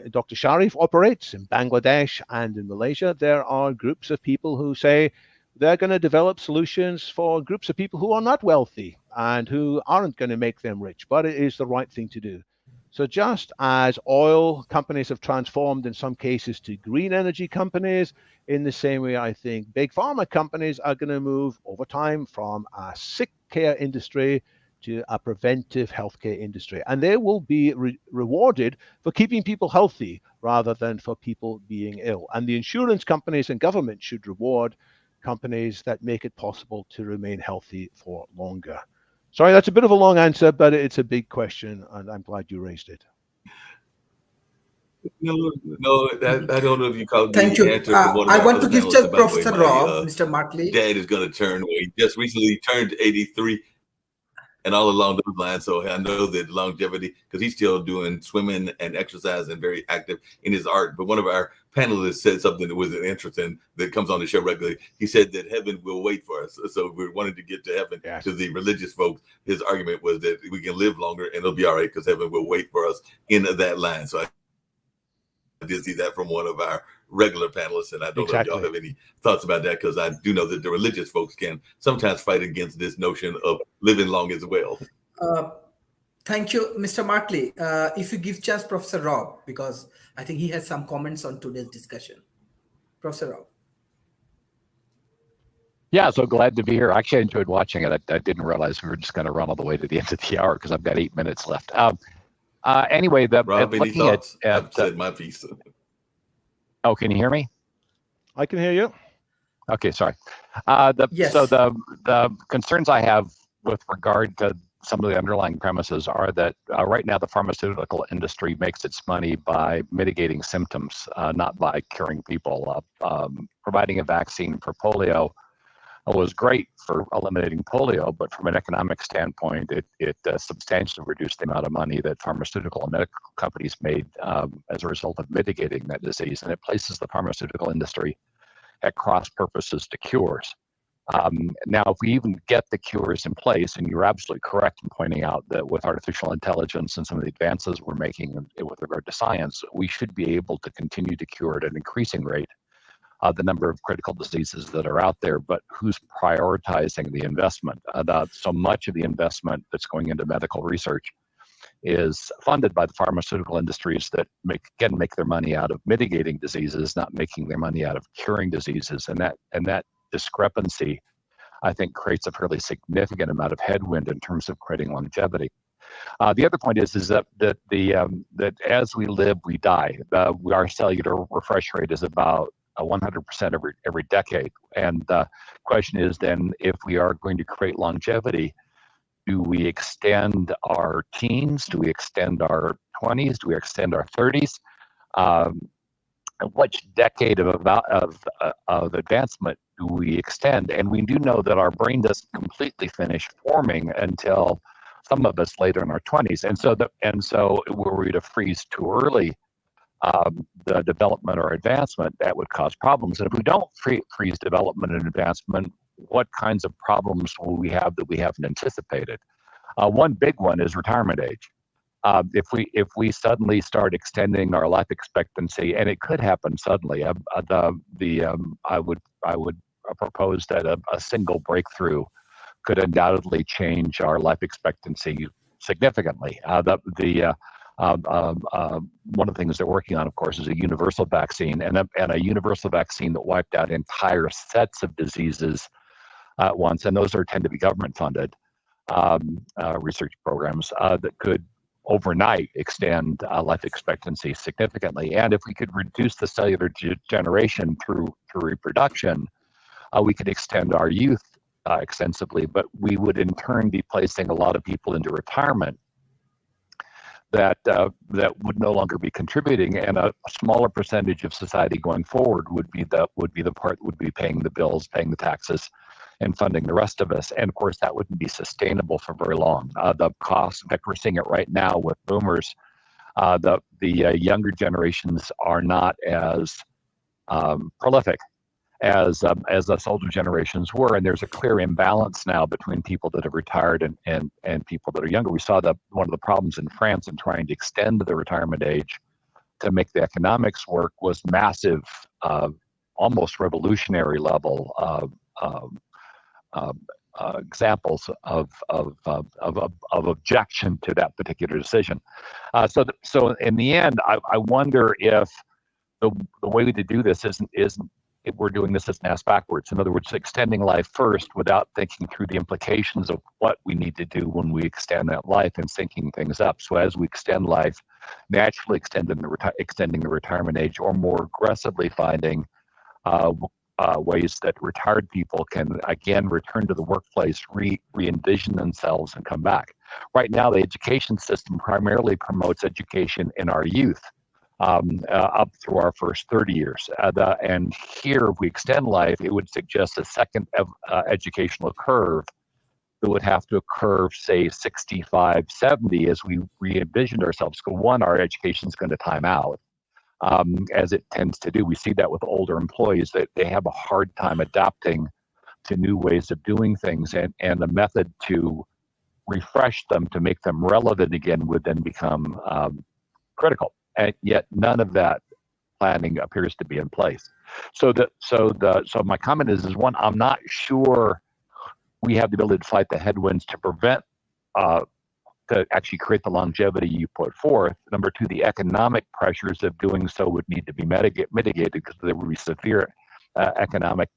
[SPEAKER 3] Dr. Sharif operates, in Bangladesh and in Malaysia. There are groups of people who say they're going to develop solutions for groups of people who are not wealthy and who aren't going to make them rich, but it is the right thing to do. So just as oil companies have transformed in some cases to green energy companies, in the same way, I think big pharma companies are going to move over time from a sick care industry to a preventive healthcare industry. And they will be rewarded for keeping people healthy rather than for people being ill. And the insurance companies and government should reward companies that make it possible to remain healthy for longer. Sorry, that's a bit of a long answer, but it's a big question, and I'm glad you raised it.
[SPEAKER 1] No, I don't know if you called
[SPEAKER 2] Thank you. I want to give just Professor Rob, Mr. Markley.
[SPEAKER 1] Dad is going to turn, he just recently turned 83, and all along those lines. So I know that longevity, because he's still doing swimming and exercise and very active in his art. But one of our panelists said something that was interesting that comes on the show regularly. He said that heaven will wait for us. So we wanted to get to heaven. Yes. To the religious folks, his argument was that we can live longer and it'll be all right because heaven will wait for us in that line. So I did see that from one of our regular panelists, and I don't know if y'all have any thoughts about that, because I do know that the religious folks can sometimes fight against this notion of living long as well.
[SPEAKER 2] Thank you, Mr. Markley. If you give chance, Professor Rob, because I think he has some comments on today's discussion. Professor Rob.
[SPEAKER 5] Yeah, so glad to be here. Actually, I enjoyed watching it. I didn't realize we were just going to run all the way to the end of the hour because I've got 8 minutes left. Anyway,
[SPEAKER 1] Rob, any thoughts? I've said my piece.
[SPEAKER 5] Oh, can you hear me?
[SPEAKER 3] I can hear you.
[SPEAKER 5] Okay, sorry.
[SPEAKER 2] Yes.
[SPEAKER 5] So the concerns I have with regard to some of the underlying premises are that right now the pharmaceutical industry makes its money by mitigating symptoms, not by curing people. Providing a vaccine for polio was great for eliminating polio, but from an economic standpoint, it substantially reduced the amount of money that pharmaceutical and medical companies made as a result of mitigating that disease. And it places the pharmaceutical industry at cross purposes to cures. Now, if we even get the cures in place, and you're absolutely correct in pointing out that with artificial intelligence and some of the advances we're making with regard to science, we should be able to continue to cure at an increasing rate the number of critical diseases that are out there, but who's prioritizing the investment? So much of the investment that's going into medical research is funded by the pharmaceutical industries that make their money out of mitigating diseases, not making their money out of curing diseases. And that discrepancy, I think, creates a fairly significant amount of headwind in terms of creating longevity. The other point is that as we live, we die. Our cellular refresh rate is about 100% every decade. And the question is then, if we are going to create longevity, do we extend our teens? Do we extend our 20s? Do we extend our 30s? Which decade of advancement do we extend? And we do know that our brain doesn't completely finish forming until some of us later in our 20s. And so were we to freeze too early the development or advancement, that would cause problems. And if we don't freeze development and advancement, what kinds of problems will we have that we haven't anticipated? One big one is retirement age. If we suddenly start extending our life expectancy, and it could happen suddenly, I would propose that a single breakthrough could undoubtedly change our life expectancy significantly. One of the things they're working on, of course, is a universal vaccine, and a universal vaccine that wiped out entire sets of diseases at once, and those tend to be government funded research programs that could overnight extend life expectancy significantly. And if we could reduce the cellular degeneration through reproduction, we could extend our youth extensively, but we would in turn be placing a lot of people into retirement that would no longer be contributing, and a smaller percentage of society going forward would be the part that would be paying the bills, paying the taxes, and funding the rest of us. And of course, that wouldn't be sustainable for very long. The cost, in fact, we're seeing it right now with boomers. The younger generations are not as prolific as us older generations were, and there's a clear imbalance now between people that have retired and people that are younger. We saw that one of the problems in France in trying to extend the retirement age to make the economics work was massive, almost revolutionary level examples of objection to that particular decision. So in the end, I wonder if the way to do this isn't if we're doing this as an ass backwards. In other words, extending life first without thinking through the implications of what we need to do when we extend that life and syncing things up. So as we extend life, naturally extending the retirement age, or more aggressively finding ways that retired people can again return to the workplace, re-envision themselves, and come back. Right now, the education system primarily promotes education in our youth. Up through our first 30 years. And here, if we extend life, it would suggest a second educational curve that would have to occur, say, 65, 70, as we re-envisioned ourselves. So one, our education is going to time out, as it tends to do. We see that with older employees, that they have a hard time adapting to new ways of doing things, and the method to refresh them, to make them relevant again, would then become critical. And yet none of that planning appears to be in place. So my comment is one, I'm not sure we have the ability to fight the headwinds to prevent, to actually create the longevity you put forth. Number two, the economic pressures of doing so would need to be mitigated because there would be severe economic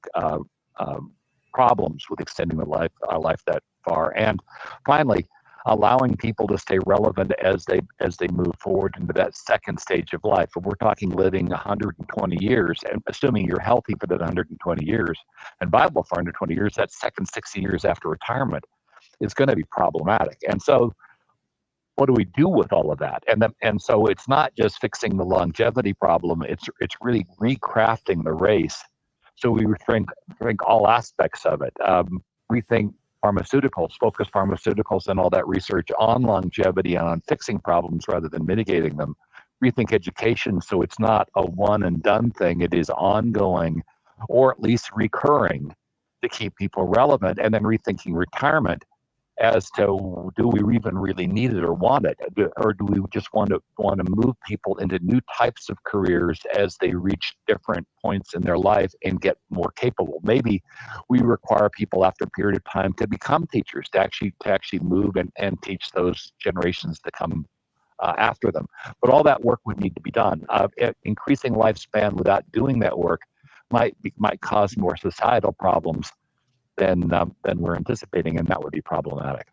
[SPEAKER 5] problems with extending our life that far. And finally, allowing people to stay relevant as they move forward into that second stage of life. If we're talking living 120 years, and assuming you're healthy for that 120 years, and viable for 120 years, that second 60 years after retirement is going to be problematic. And so what do we do with all of that? And so it's not just fixing the longevity problem, it's really recrafting the race. So we rethink all aspects of it. Rethink focus pharmaceuticals and all that research on longevity and on fixing problems rather than mitigating them. Rethink education so it's not a one and done thing, it is ongoing, or at least recurring, to keep people relevant, and then rethinking retirement as to, do we even really need it or want it, or do we just want to move people into new types of careers as they reach different points in their life and get more capable? Maybe we require people after a period of time to become teachers, to actually move and teach those generations to come after them. But all that work would need to be done. Increasing lifespan without doing that work might cause more societal problems than we're anticipating, and that would be problematic.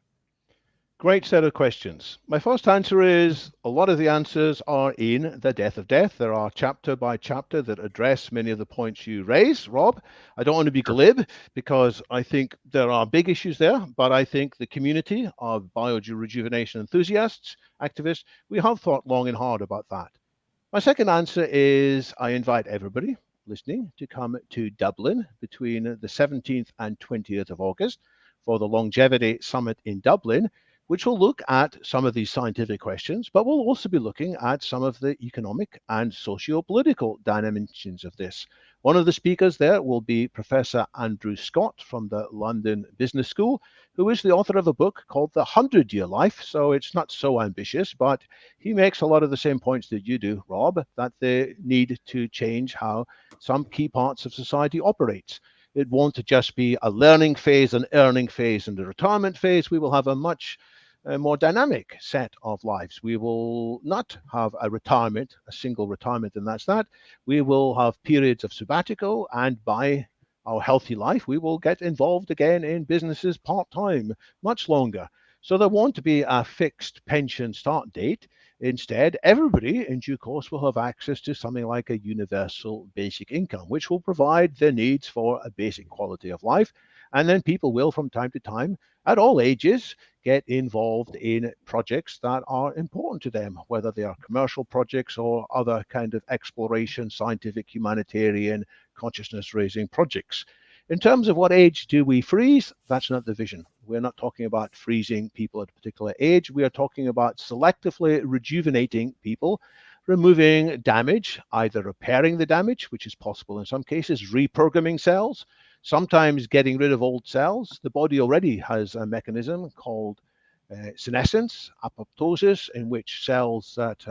[SPEAKER 3] Great set of questions. My first answer is a lot of the answers are in The Death of Death. There are chapter by chapter that address many of the points you raise, Rob. I don't want to be glib because I think there are big issues there, but I think the community of biorejuvenation enthusiasts, activists, we have thought long and hard about that. My second answer is I invite everybody listening to come to Dublin between the 17th and 20th of August for the Longevity Summit in Dublin, which will look at some of these scientific questions, but we'll also be looking at some of the economic and socio-political dimensions of this. One of the speakers there will be Professor Andrew Scott from the London Business School, who is the author of a book called The 100-Year Life. So it's not so ambitious, but he makes a lot of the same points that you do, Rob, that they need to change how some key parts of society operates. It won't just be a learning phase, an earning phase, and a retirement phase. We will have a much more dynamic set of lives. We will not have a retirement, a single retirement, and that's that. We will have periods of sabbatical, and by our healthy life, we will get involved again in businesses part-time, much longer. So there won't be a fixed pension start date. Instead, everybody in due course will have access to something like a universal basic income, which will provide their needs for a basic quality of life. And then people will, from time to time, at all ages, get involved in projects that are important to them, whether they are commercial projects or other kind of exploration, scientific, humanitarian, consciousness-raising projects. In terms of what age do we freeze, that's not the vision. We're not talking about freezing people at a particular age. We are talking about selectively rejuvenating people, removing damage, either repairing the damage, which is possible in some cases, reprogramming cells, sometimes getting rid of old cells. The body already has a mechanism called senescence, apoptosis, in which cells that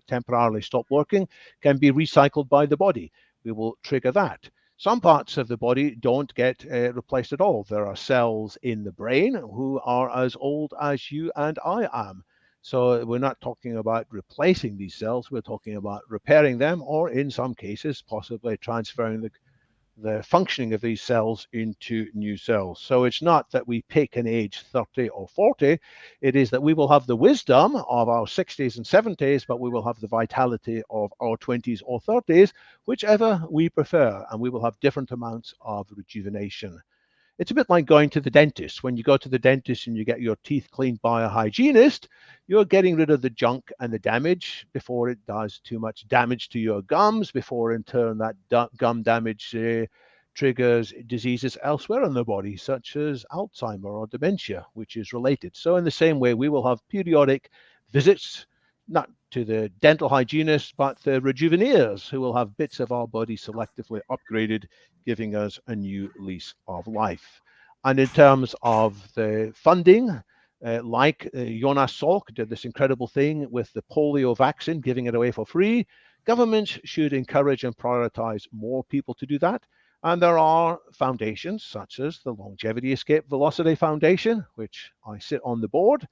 [SPEAKER 3] temporarily stop working can be recycled by the body. We will trigger that. Some parts of the body don't get replaced at all. There are cells in the brain who are as old as you and I am. So we're not talking about replacing these cells. We're talking about repairing them, or in some cases, possibly transferring the functioning of these cells into new cells. So it's not that we pick an age 30 or 40. It is that we will have the wisdom of our 60s and 70s, but we will have the vitality of our 20s or 30s, whichever we prefer, and we will have different amounts of rejuvenation. It's a bit like going to the dentist. When you go to the dentist and you get your teeth cleaned by a hygienist, you're getting rid of the junk and the damage before it does too much damage to your gums, before in turn that gum damage triggers diseases elsewhere in the body, such as Alzheimer or dementia, which is related. So in the same way, we will have periodic visits, not to the dental hygienists, but the rejuveneers, who will have bits of our body selectively upgraded, giving us a new lease of life. And in terms of the funding, like Jonas Salk did this incredible thing with the polio vaccine, giving it away for free, governments should encourage and prioritize more people to do that. And there are foundations such as the Longevity Escape Velocity Foundation, which I sit on the board,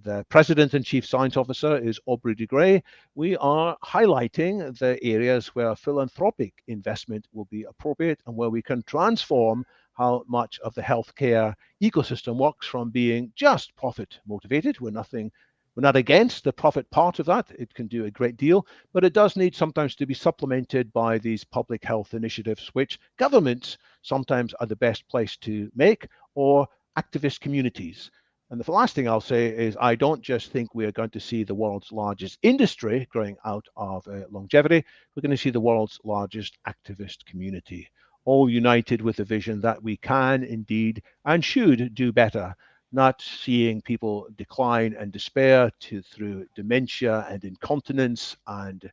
[SPEAKER 3] the President and Chief Science Officer is Aubrey de Grey. We are highlighting the areas where philanthropic investment will be appropriate and where we can transform how much of the healthcare ecosystem works from being just profit motivated. We're not against the profit part of that. It can do a great deal, but it does need sometimes to be supplemented by these public health initiatives, which governments sometimes are the best place to make, or activist communities. And the last thing I'll say is I don't just think we are going to see the world's largest industry growing out of longevity. We're going to see the world's largest activist community, all united with the vision that we can indeed and should do better, not seeing people decline and despair through dementia and incontinence and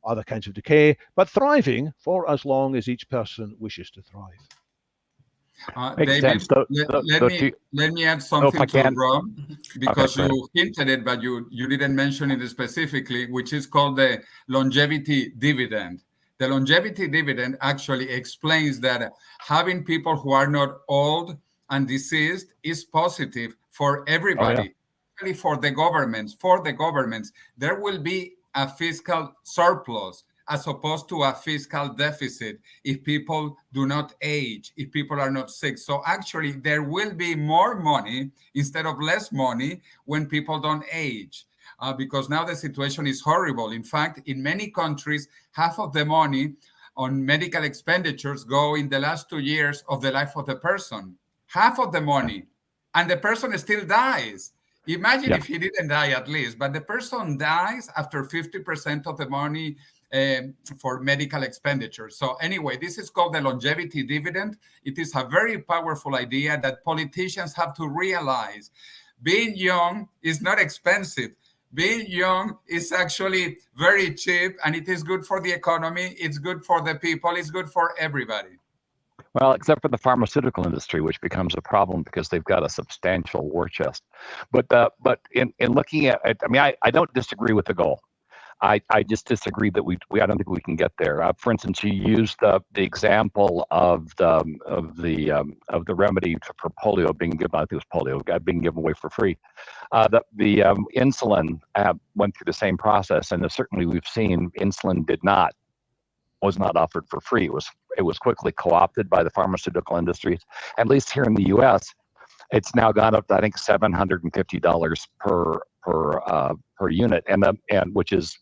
[SPEAKER 3] other kinds of decay, but thriving for as long as each person wishes to thrive.
[SPEAKER 5] Makes
[SPEAKER 4] David,
[SPEAKER 5] sense.
[SPEAKER 4] let me add something
[SPEAKER 5] I
[SPEAKER 4] to
[SPEAKER 5] can.
[SPEAKER 4] Rob, because
[SPEAKER 5] Okay,
[SPEAKER 4] you hinted it, but you didn't mention it specifically, which is called the longevity dividend. The longevity dividend actually explains that having people who are not old and deceased is positive for everybody, especially for the governments. For the governments, there will be a fiscal surplus as opposed to a fiscal deficit if people do not age, if people are not sick. So actually, there will be more money instead of less money when people don't age. Because now the situation is horrible. In fact, in many countries, half of the money on medical expenditures go in the last 2 years of the life of the person. Half of the money. And the person still dies. Imagine if he didn't die at least, but the person dies after 50% of the money for medical expenditure. So anyway, this is called the longevity dividend. It is a very powerful idea that politicians have to realize. Being young is not expensive. Being young is actually very cheap, and it is good for the economy. It's good for the people. It's good for everybody.
[SPEAKER 5] Well, except for the pharmaceutical industry, which becomes a problem because they've got a substantial war chest. But in looking at it, I mean, I don't disagree with the goal. I just disagree that I don't think we can get there. For instance, you used the example of the remedy for polio being given. I think it was polio being given away for free. The insulin went through the same process, and certainly we've seen insulin was not offered for free. It was quickly co-opted by the pharmaceutical industries. At least here in the U.S., it's now gone up to, I think, $750 per unit, and which is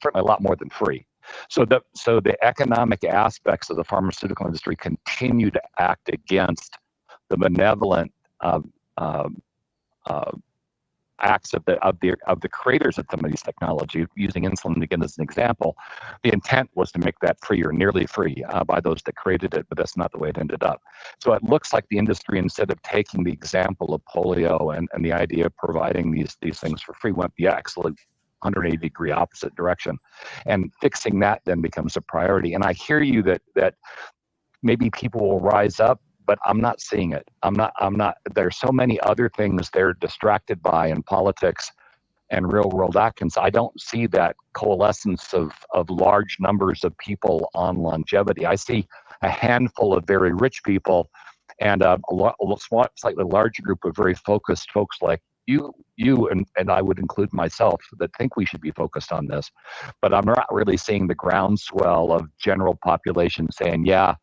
[SPEAKER 5] certainly a lot more than free. So the economic aspects of the pharmaceutical industry continue to act against the benevolent acts of the creators of some of these technologies. Using insulin again as an example, the intent was to make that free or nearly free by those that created it, but that's not the way it ended up. So it looks like the industry, instead of taking the example of polio and the idea of providing these things for free, went the actually 180-degree opposite direction, and fixing that then becomes a priority. And I hear you that maybe people will rise up, but I'm not seeing it. I'm not. There's so many other things they're distracted by in politics and real world actions. I don't see that coalescence of large numbers of people on longevity. I see a handful of very rich people and a slightly larger group of very focused folks like you and I would include myself that think we should be focused on this. But I'm not really seeing the groundswell of general population saying, yeah,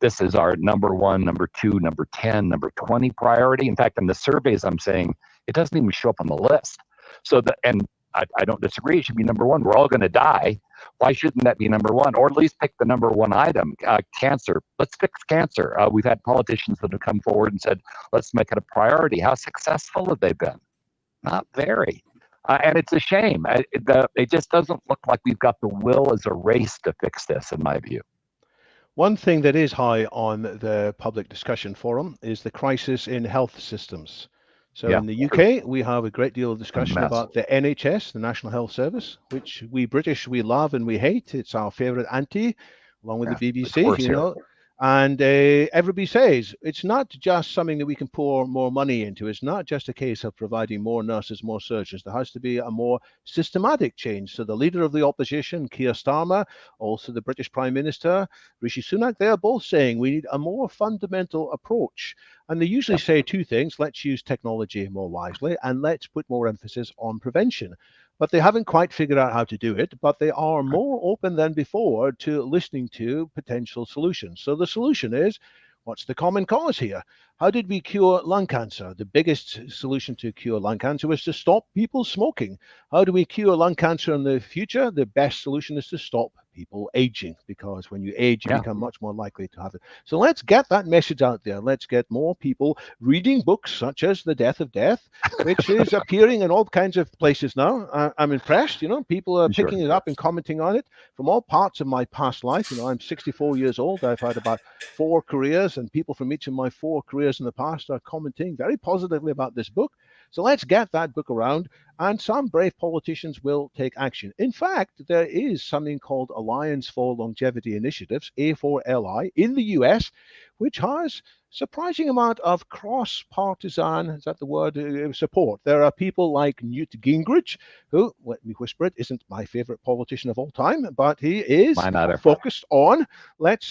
[SPEAKER 5] this is our number 1, number 2, number 10, number 20 priority. In fact, in the surveys, I'm saying it doesn't even show up on the list. So I don't disagree. It should be number 1. We're all going to die. Why shouldn't that be number 1? Or at least pick the number 1 item, cancer. Let's fix cancer. We've had politicians that have come forward and said, let's make it a priority. How successful have they been? Not very. And it's a shame. It just doesn't look like we've got the will as a race to fix this, in my view.
[SPEAKER 3] One thing that is high on the public discussion forum is the crisis in health systems. So in the UK, we have a great deal of discussion about the NHS, the National Health Service, which we British, we love and we hate. It's our favorite auntie, along with the BBC, you know. And everybody says it's not just something that we can pour more money into. It's not just a case of providing more nurses, more surgeons. There has to be a more systematic change. So the leader of the opposition, Keir Starmer, also the British Prime Minister, Rishi Sunak, they are both saying we need a more fundamental approach. And they usually say 2 things: let's use technology more wisely and let's put more emphasis on prevention. But they haven't quite figured out how to do it, but they are more open than before to listening to potential solutions. So the solution is, what's the common cause here? How did we cure lung cancer? The biggest solution to cure lung cancer was to stop people smoking. How do we cure lung cancer in the future? The best solution is to stop people aging, because when you age, you
[SPEAKER 5] Yeah.
[SPEAKER 3] become much more likely to have it. So let's get that message out there. Let's get more people reading books such as The Death of Death, which is appearing in all kinds of places now. I'm impressed. People are
[SPEAKER 5] Sure.
[SPEAKER 3] picking it up and commenting on it from all parts of my past life. I'm 64 years old. I've had about 4 careers, and people from each of my 4 careers in the past are commenting very positively about this book. So let's get that book around, and some brave politicians will take action. In fact, there is something called Alliance for Longevity Initiatives, A4LI, in the US, which has surprising amount of cross-partisan, is that the word, support. There are people like Newt Gingrich, who, let me whisper it, isn't my favorite politician of all time, but he is
[SPEAKER 5] Mine either.
[SPEAKER 3] focused on, let's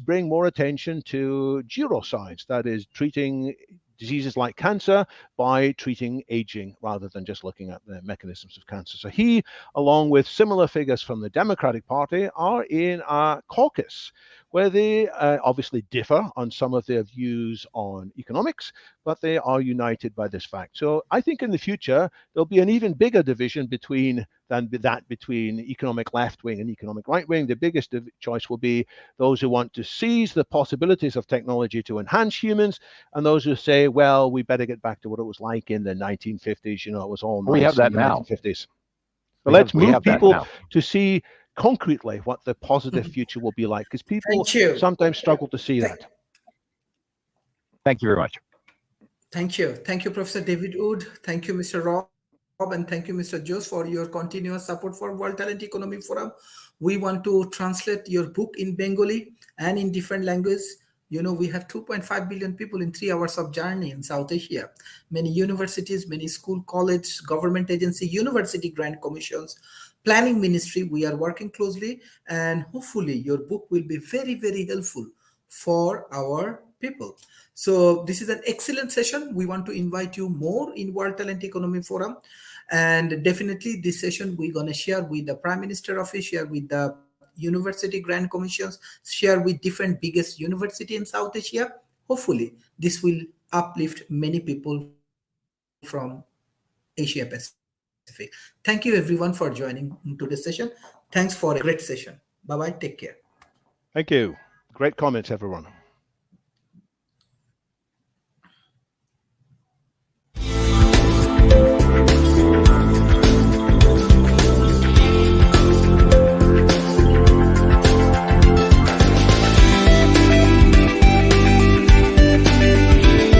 [SPEAKER 3] bring more attention to geroscience, that is treating diseases like cancer by treating aging rather than just looking at the mechanisms of cancer. So he, along with similar figures from the Democratic Party, are in a caucus where they obviously differ on some of their views on economics, but they are united by this fact. So I think in the future, there'll be an even bigger division between economic left wing and economic right wing. The biggest choice will be those who want to seize the possibilities of technology to enhance humans, and those who say, well, we better get back to what it was like in the 1950s. It was all nice
[SPEAKER 5] We have that
[SPEAKER 3] in the
[SPEAKER 5] now.
[SPEAKER 3] 1950s. But let's
[SPEAKER 5] We
[SPEAKER 3] move
[SPEAKER 5] have that
[SPEAKER 3] people
[SPEAKER 5] now.
[SPEAKER 3] to see concretely what the positive future will be like, because people
[SPEAKER 2] Thank you.
[SPEAKER 3] sometimes struggle to see that.
[SPEAKER 5] Thank you very much.
[SPEAKER 2] Thank you. Thank you, Professor David Wood. Thank you, Mr. Rob. And thank you, Mr. Jose, for your continuous support for World Talent Economy Forum. We want to translate your book in Bengali and in different languages. We have 2.5 billion people in 3 hours of journey in South Asia. Many universities, many school, college, government agency, university grant commissions, planning ministry, we are working closely, and hopefully your book will be very, very helpful for our people. So this is an excellent session. We want to invite you more in World Talent Economy Forum. And definitely this session we're going to share with the Prime Minister Office, share with the university grant commissions, share with different biggest university in South Asia. Hopefully this will uplift many people from Asia Pacific. Thank you everyone for joining today's session. Thanks for a great session. Bye-bye. Take care.
[SPEAKER 3] Thank you. Great comments, everyone.